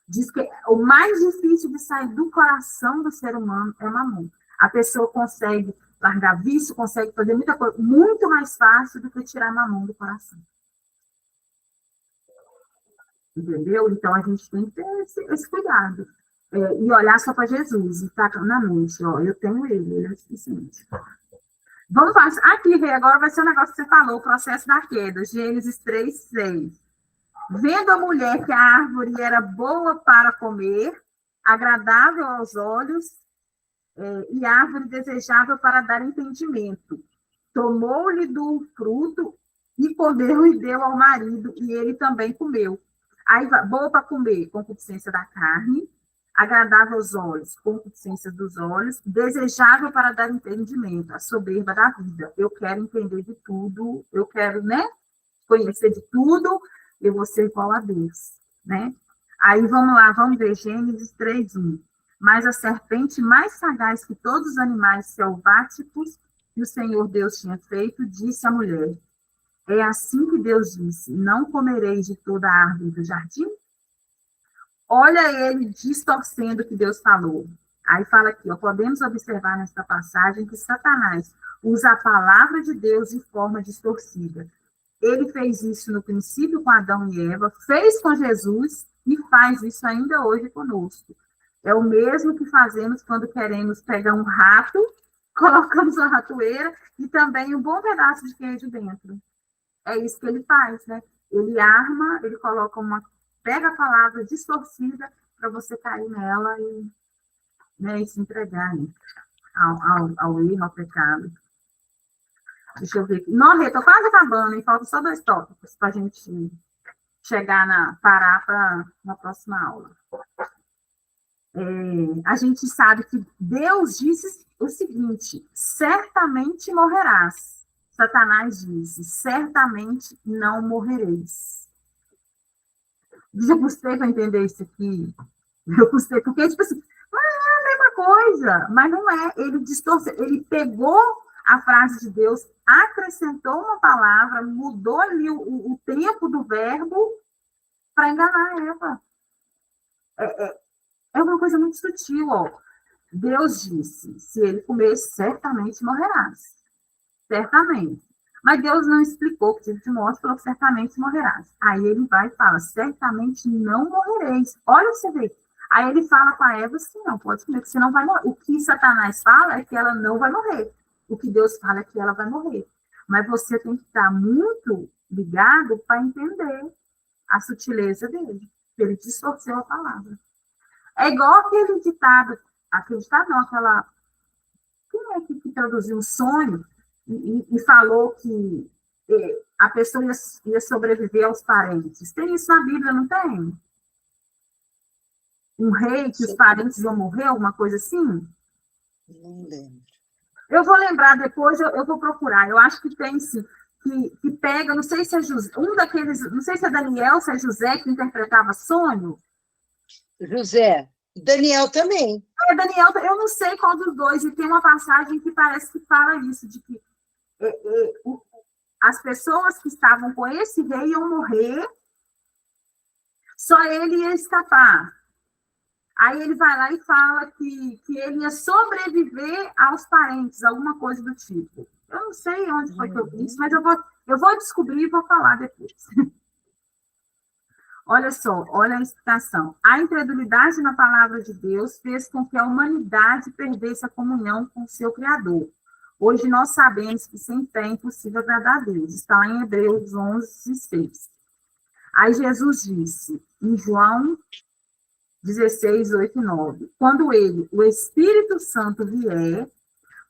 Diz que o mais difícil de sair do coração do ser humano é mamon. A pessoa consegue largar vício, consegue fazer muita coisa muito mais fácil do que tirar mamon do coração. Entendeu? Então, a gente tem que ter esse cuidado. E olhar só para Jesus, e estar na mente, ó, eu tenho ele é suficiente. Vamos passar. Aqui, Rê, agora vai ser o negócio que você falou, o processo da queda, Gênesis 3:6. Vendo a mulher que a árvore era boa para comer, agradável aos olhos, e árvore desejável para dar entendimento, tomou-lhe do fruto e comeu e deu ao marido, e ele também comeu. Aí, boa para comer, concupiscência da carne, agradável aos olhos, concupiscência dos olhos, desejável para dar entendimento, a soberba da vida. Eu quero entender de tudo, eu quero, né, conhecer de tudo, eu vou ser igual a Deus, né? Aí, vamos lá, vamos ver, Gênesis 3:1. Mas a serpente mais sagaz que todos os animais selváticos que o Senhor Deus tinha feito, disse à mulher, é assim que Deus disse, não comereis de toda a árvore do jardim? Olha ele distorcendo o que Deus falou. Aí fala aqui, ó, podemos observar nesta passagem que Satanás usa a palavra de Deus de forma distorcida. Ele fez isso no princípio com Adão e Eva, fez com Jesus e faz isso ainda hoje conosco. É o mesmo que fazemos quando queremos pegar um rato, colocamos uma ratoeira e também um bom pedaço de queijo dentro. É isso que ele faz, né? Ele arma, ele coloca pega a palavra distorcida para você cair nela e, né, e se entregar, né, ao erro, ao pecado. Deixa eu ver aqui. Não, estou quase acabando, hein? Faltam só 2 tópicos para a gente parar para na próxima aula. A gente sabe que Deus disse o seguinte: certamente morrerás. Satanás disse: certamente não morrereis. Eu custei para entender isso aqui. Eu custei, porque, tipo assim, não é a mesma coisa, mas não é. Ele distorceu, ele pegou a frase de Deus, acrescentou uma palavra, mudou ali o tempo do verbo para enganar a Eva. É uma coisa muito sutil, ó. Deus disse: se ele comer, certamente morrerás. Certamente. Mas Deus não explicou, porque ele te mostra, falou: certamente morrerás. Aí ele vai e fala: certamente não morrereis. Olha, você vê. Aí ele fala com a Eva assim: não, pode comer, porque você não vai morrer. O que Satanás fala é que ela não vai morrer. O que Deus fala é que ela vai morrer. Mas você tem que estar muito ligado para entender a sutileza dele. Ele distorceu a palavra. É igual aquele ditado não, aquela... Quem é que traduziu um sonho e falou que a pessoa ia sobreviver aos parentes? Tem isso na Bíblia, não tem? Um rei que os parentes iam morrer, alguma coisa assim? Não lembro. Eu vou lembrar depois, eu vou procurar. Eu acho que tem, sim, que pega, não sei se é José, não sei se é Daniel, se é José que interpretava sonho. José. Daniel também. Daniel, eu não sei qual dos dois, e tem uma passagem que parece que fala isso, de que as pessoas que estavam com esse rei iam morrer, só ele ia escapar. Aí ele vai lá e fala que ele ia sobreviver aos parentes, alguma coisa do tipo. Eu não sei onde foi que eu vi isso, mas eu vou descobrir e vou falar depois. Olha só, olha a explicação. A incredulidade na palavra de Deus fez com que a humanidade perdesse a comunhão com o seu Criador. Hoje nós sabemos que sem fé é impossível agradar a Deus. Está lá em Hebreus 11:6. Aí Jesus disse, em João 16, 8 e 9, quando ele, o Espírito Santo, vier,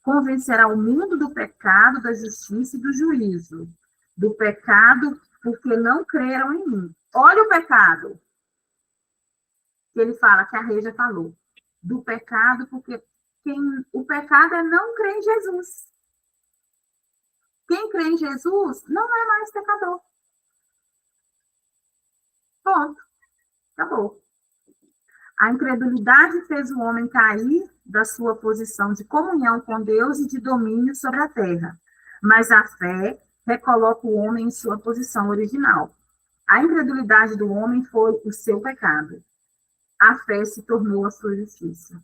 convencerá o mundo do pecado, da justiça e do juízo. Do pecado, porque não creram em mim. Olha o pecado. Que ele fala, que a Regia falou. Do pecado, porque o pecado é não crer em Jesus. Quem crê em Jesus não é mais pecador. Ponto. Acabou. A incredulidade fez o homem cair da sua posição de comunhão com Deus e de domínio sobre a terra. Mas a fé recoloca o homem em sua posição original. A incredulidade do homem foi o seu pecado. A fé se tornou a sua justiça.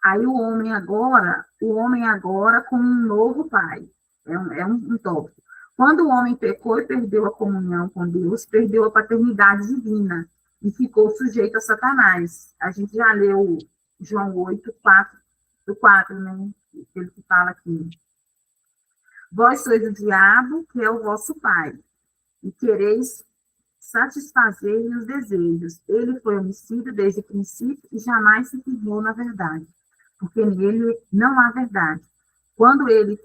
Aí o homem agora com um novo pai. É um tópico. Quando o homem pecou e perdeu a comunhão com Deus, perdeu a paternidade divina e ficou sujeito a Satanás. A gente já leu João 8, 4, né? Ele que fala aqui. Vós sois o diabo, que é o vosso pai, e quereis satisfazer-lhe os desejos. Ele foi homicida desde o princípio e jamais se firmou na verdade, porque nele não há verdade. Quando ele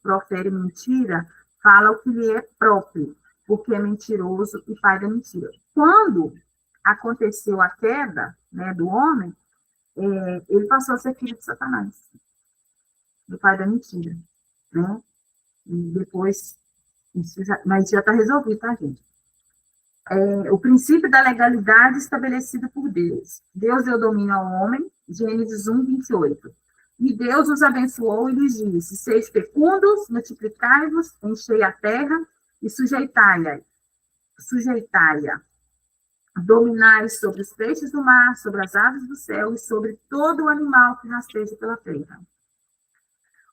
profere mentira, fala o que lhe é próprio, porque é mentiroso e pai da mentira. Quando aconteceu a queda, né, do homem, ele passou a ser filho de Satanás, do pai da mentira, né? E depois, mas já está resolvido, tá, gente? O princípio da legalidade estabelecido por Deus. Deus deu domínio ao homem, Gênesis 1, 28. E Deus os abençoou e lhes disse, seis fecundos, multiplicai-vos, enchei a terra e sujeitai-a. dominais sobre os peixes do mar, sobre as aves do céu e sobre todo o animal que rasteja pela terra.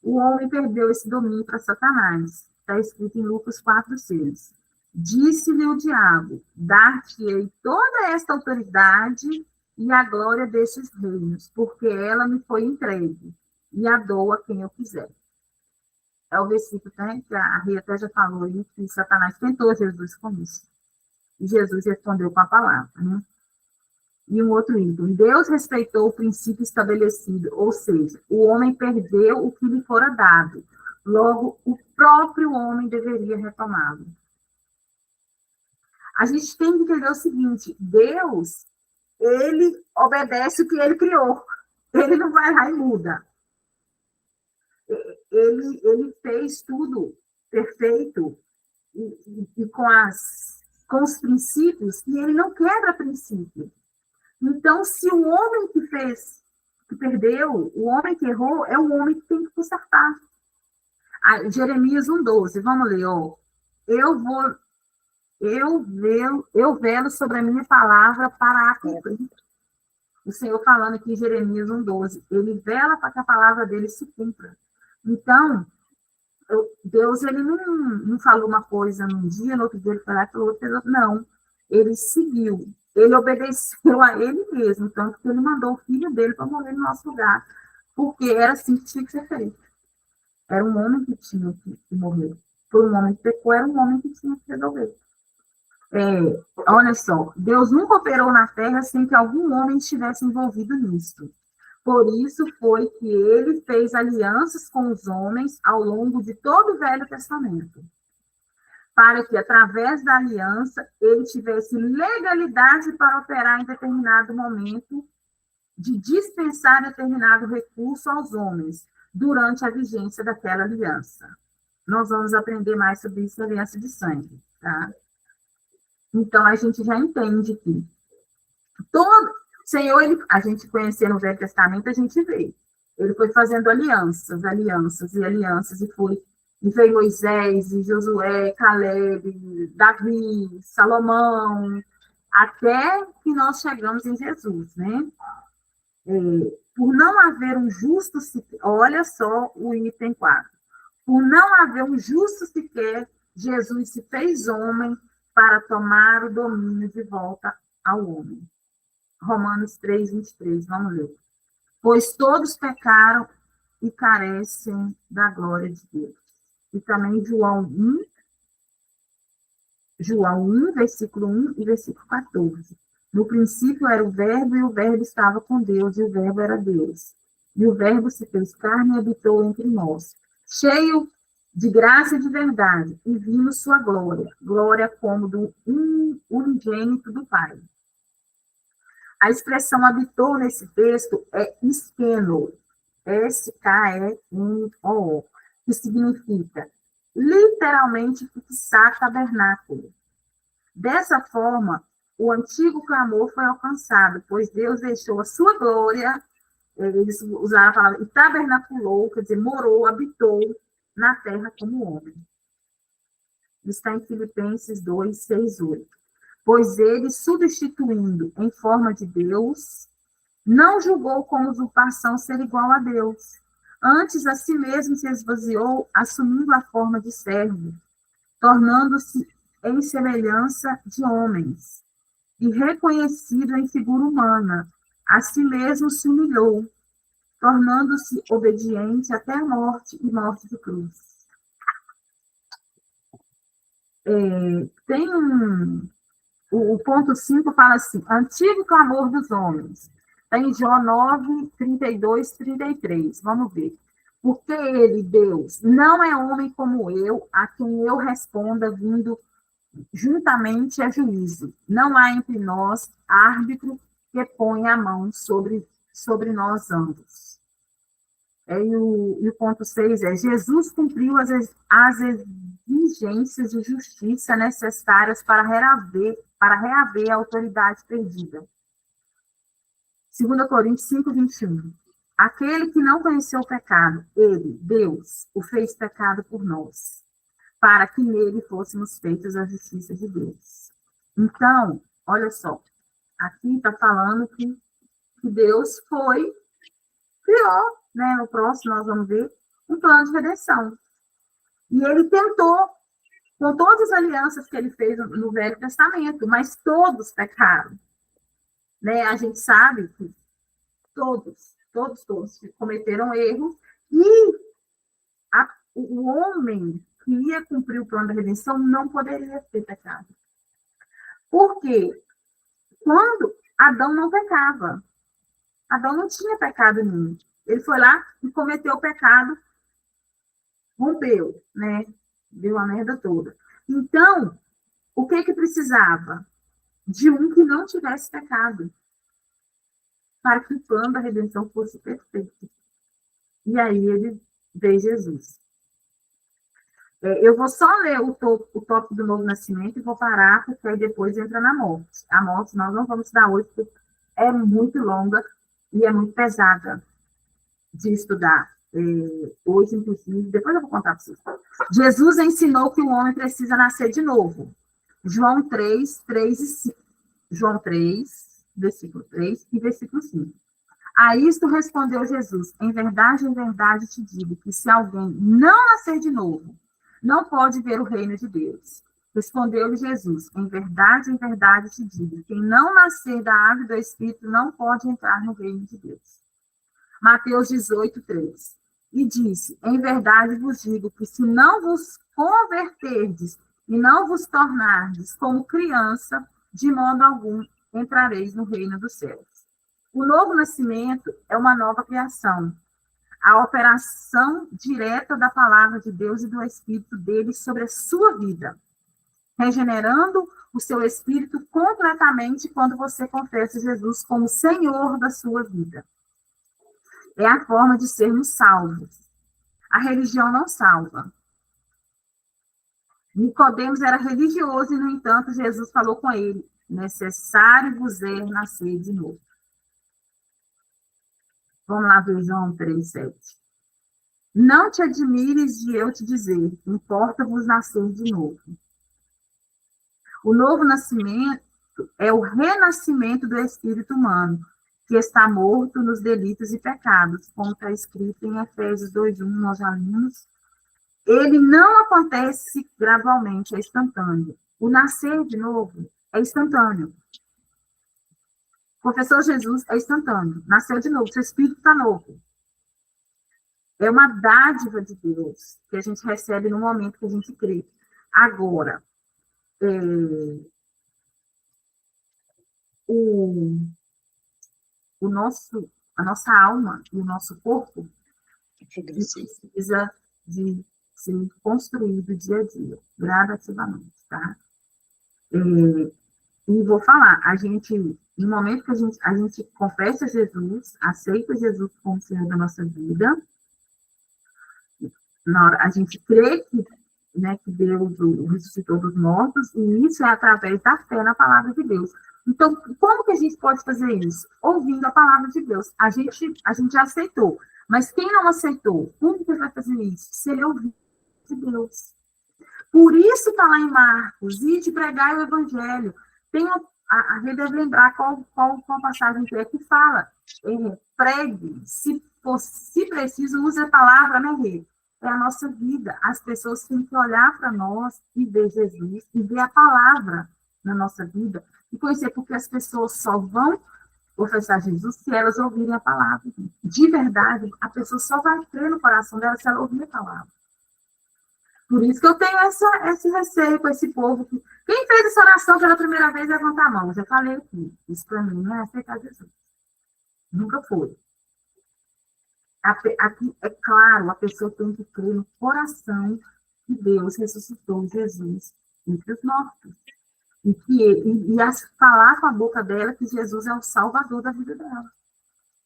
O homem perdeu esse domínio para Satanás. Está escrito em Lucas 4:6. Disse-lhe o diabo: dar-te-ei toda esta autoridade e a glória destes reinos, porque ela me foi entregue, e a dou a quem eu quiser. É o versículo, né, que a Ria até já falou aí, que Satanás tentou Jesus com isso. E Jesus respondeu com a palavra, né? E um outro item. Deus respeitou o princípio estabelecido, ou seja, o homem perdeu o que lhe fora dado. Logo, o próprio homem deveria retomá-lo. A gente tem que entender o seguinte: Deus, ele obedece o que ele criou. Ele não vai lá e muda. Ele fez tudo perfeito e com os princípios, e ele não quebra princípio. Então, se o homem que perdeu, o homem que errou, é o homem que tem que consertar. Jeremias 1:12, vamos ler, ó. Eu velo sobre a minha palavra para a cumprir. O Senhor falando aqui em Jeremias 1:12, ele vela para que a palavra dele se cumpra. Então, Deus, ele não falou uma coisa num dia, no outro dia ele falou outra, não. Ele seguiu, ele obedeceu a ele mesmo, tanto que ele mandou o filho dele para morrer no nosso lugar, porque era assim que tinha que ser feito. Era um homem que tinha que morrer. Por um homem que pecou, era um homem que tinha que resolver. Olha só, Deus nunca operou na terra sem que algum homem estivesse envolvido nisso. Por isso foi que ele fez alianças com os homens ao longo de todo o Velho Testamento, para que, através da aliança, ele tivesse legalidade para operar em determinado momento, de dispensar determinado recurso aos homens, durante a vigência daquela aliança. Nós vamos aprender mais sobre isso, aliança de sangue, tá? Então, a gente já entende que todo Senhor, a gente conhecer no Velho Testamento, a gente vê. Ele foi fazendo alianças, e veio Moisés, e Josué, Caleb, Davi, Salomão, até que nós chegamos em Jesus, né? Por não haver um justo sequer, olha só o item 4. Por não haver um justo sequer, Jesus se fez homem para tomar o domínio de volta ao homem. Romanos 3:23, vamos ler. Pois todos pecaram e carecem da glória de Deus. E também João 1, versículo 1 e versículo 14. No princípio era o verbo, e o verbo estava com Deus, e o verbo era Deus. E o verbo se fez carne e habitou entre nós, cheio de graça e de verdade, e vimos sua glória como do unigênito do Pai. A expressão habitou nesse texto é skeno, S-K-E-N-O, que significa literalmente fixar tabernáculo. Dessa forma, o antigo clamor foi alcançado, pois Deus deixou a sua glória, eles usaram a palavra, e tabernaculou, quer dizer, morou, habitou na terra como homem. Está em Filipenses 2:6-8. Pois ele, substituindo em forma de Deus, não julgou como usurpação ser igual a Deus. Antes, a si mesmo se esvaziou, assumindo a forma de servo, tornando-se em semelhança de homens, e reconhecido em figura humana, a si mesmo se humilhou, tornando-se obediente até a morte e morte de cruz. O ponto 5 fala assim, antigo clamor dos homens. Está em Jó 9:32-33. Vamos ver. Porque ele, Deus, não é homem como eu, a quem eu responda vindo juntamente a juízo. Não há entre nós árbitro que ponha a mão sobre nós ambos. E o ponto 6 é, Jesus cumpriu as exigências de justiça necessárias para reaver a autoridade perdida. 2 Coríntios 5:21. Aquele que não conheceu o pecado, ele, Deus, o fez pecado por nós, para que nele fôssemos feitos a justiça de Deus. Então, olha só, aqui está falando que Deus criou, né? No próximo nós vamos ver um plano de redenção. E ele tentou, com todas as alianças que ele fez no Velho Testamento, mas todos pecaram. Né? A gente sabe que todos cometeram erros, e o homem que ia cumprir o plano da redenção não poderia ter pecado. Por quê? Quando Adão não pecava, Adão não tinha pecado nenhum. Ele foi lá e cometeu o pecado, rompeu, né? Deu a merda toda. Então, o que precisava? De um que não tivesse pecado, para que o plano da redenção fosse perfeito. E aí ele veio Jesus. Eu vou só ler o tópico do novo nascimento e vou parar, porque aí depois entra na morte. A morte nós não vamos dar hoje, porque é muito longa e é muito pesada de estudar. Hoje, inclusive, depois eu vou contar para vocês. Jesus ensinou que o homem precisa nascer de novo. João 3, versículo 3 e versículo 5. A isto respondeu Jesus: em verdade, te digo, que se alguém não nascer de novo, não pode ver o reino de Deus. Respondeu-lhe Jesus: em verdade, te digo, quem não nascer da água e do Espírito não pode entrar no reino de Deus. Mateus 18, 3. E disse: em verdade vos digo que se não vos converterdes e não vos tornardes como criança, de modo algum entrareis no reino dos céus. O novo nascimento é uma nova criação, a operação direta da palavra de Deus e do Espírito dele sobre a sua vida, regenerando o seu espírito completamente quando você confessa Jesus como Senhor da sua vida. É a forma de sermos salvos. A religião não salva. Nicodemos era religioso e, no entanto, Jesus falou com ele: necessário vos é nascer de novo. Vamos lá ver João 3:7. Não te admires de eu te dizer, importa-vos nascer de novo. O novo nascimento é o renascimento do espírito humano, que está morto nos delitos e pecados, como está escrito em Efésios 2:1, nós já lemos. Ele não acontece gradualmente, é instantâneo. O nascer de novo é instantâneo. Confessou Jesus, é instantâneo. Nasceu de novo, seu espírito está novo. É uma dádiva de Deus que a gente recebe no momento que a gente crê. Agora, a nossa alma e o nosso corpo precisa de ser construído dia a dia, gradativamente, tá? E vou falar, no momento que a gente confessa Jesus, aceita Jesus como Senhor da nossa vida, na hora, a gente crê que, né, que Deus o ressuscitou dos mortos, e isso é através da fé na palavra de Deus. Então, como que a gente pode fazer isso? Ouvindo a palavra de Deus. A gente já aceitou, mas quem não aceitou, como que vai fazer isso? Se ele ouvir de Deus. Por isso está lá em Marcos, e de pregar o evangelho. Tem a gente deve lembrar qual passagem que é que fala. Pregue, se preciso, use a palavra, né, Rê? É a nossa vida. As pessoas têm que olhar para nós e ver Jesus, e ver a palavra na nossa vida, e conhecer, porque as pessoas só vão confessar Jesus se elas ouvirem a palavra. De verdade, a pessoa só vai crer no coração dela se ela ouvir a palavra. Por isso que eu tenho esse receio com esse povo. Quem fez essa oração pela primeira vez, levanta a mão. Já falei aqui. Isso para mim não é aceitar Jesus. Nunca foi. Aqui, é claro, a pessoa tem que crer no coração que Deus ressuscitou Jesus entre os mortos. E falar com a boca dela que Jesus é o salvador da vida dela.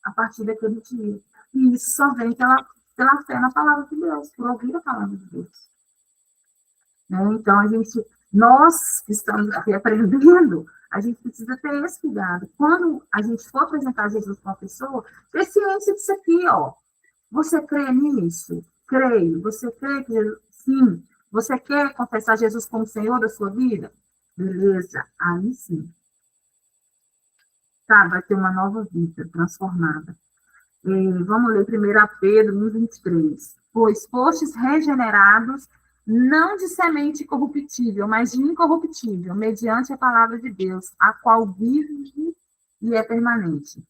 A partir daquele dia. E isso só vem pela fé na palavra de Deus, por ouvir a palavra de Deus. Então, nós que estamos aqui aprendendo, a gente precisa ter esse cuidado. Quando a gente for apresentar Jesus para uma pessoa, ter ciência disso aqui, ó. Você crê nisso? Creio. Você crê que Jesus... Sim. Você quer confessar Jesus como Senhor da sua vida? Beleza. Aí sim. Tá, vai ter uma nova vida transformada. Vamos ler 1 Pedro 1:23. Pois fostes regenerados, não de semente corruptível, mas de incorruptível, mediante a palavra de Deus, a qual vive e é permanente.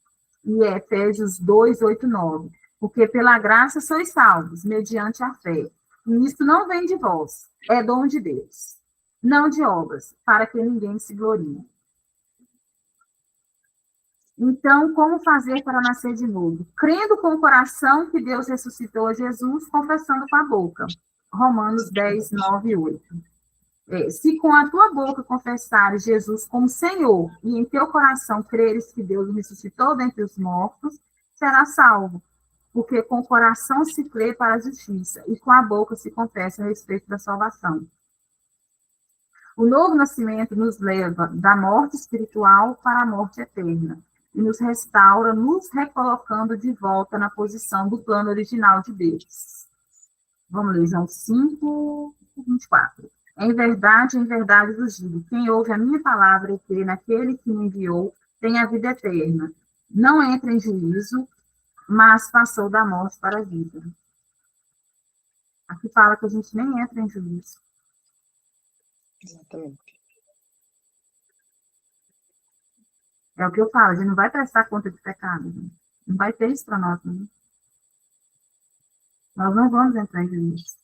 E é Efésios 2:8-9. Porque pela graça sois salvos, mediante a fé. E isto não vem de vós, é dom de Deus, não de obras, para que ninguém se glorie. Então, como fazer para nascer de novo? Crendo com o coração que Deus ressuscitou a Jesus, confessando com a boca. Romanos 10:9-8. Se com a tua boca confessares Jesus como Senhor, e em teu coração creres que Deus o ressuscitou dentre os mortos, serás salvo. Porque com o coração se crê para a justiça, e com a boca se confessa a respeito da salvação. O novo nascimento nos leva da morte espiritual para a morte eterna, e nos restaura, nos recolocando de volta na posição do plano original de Deus. Vamos ler João 5:24. Em verdade vos digo, quem ouve a minha palavra e crê naquele que me enviou, tem a vida eterna. Não entra em juízo, mas passou da morte para a vida. Aqui fala que a gente nem entra em juízo. Exatamente. É o que eu falo, a gente não vai prestar conta de pecado. Né? Não vai ter isso para nós. Né? Nós não vamos entrar em juízo.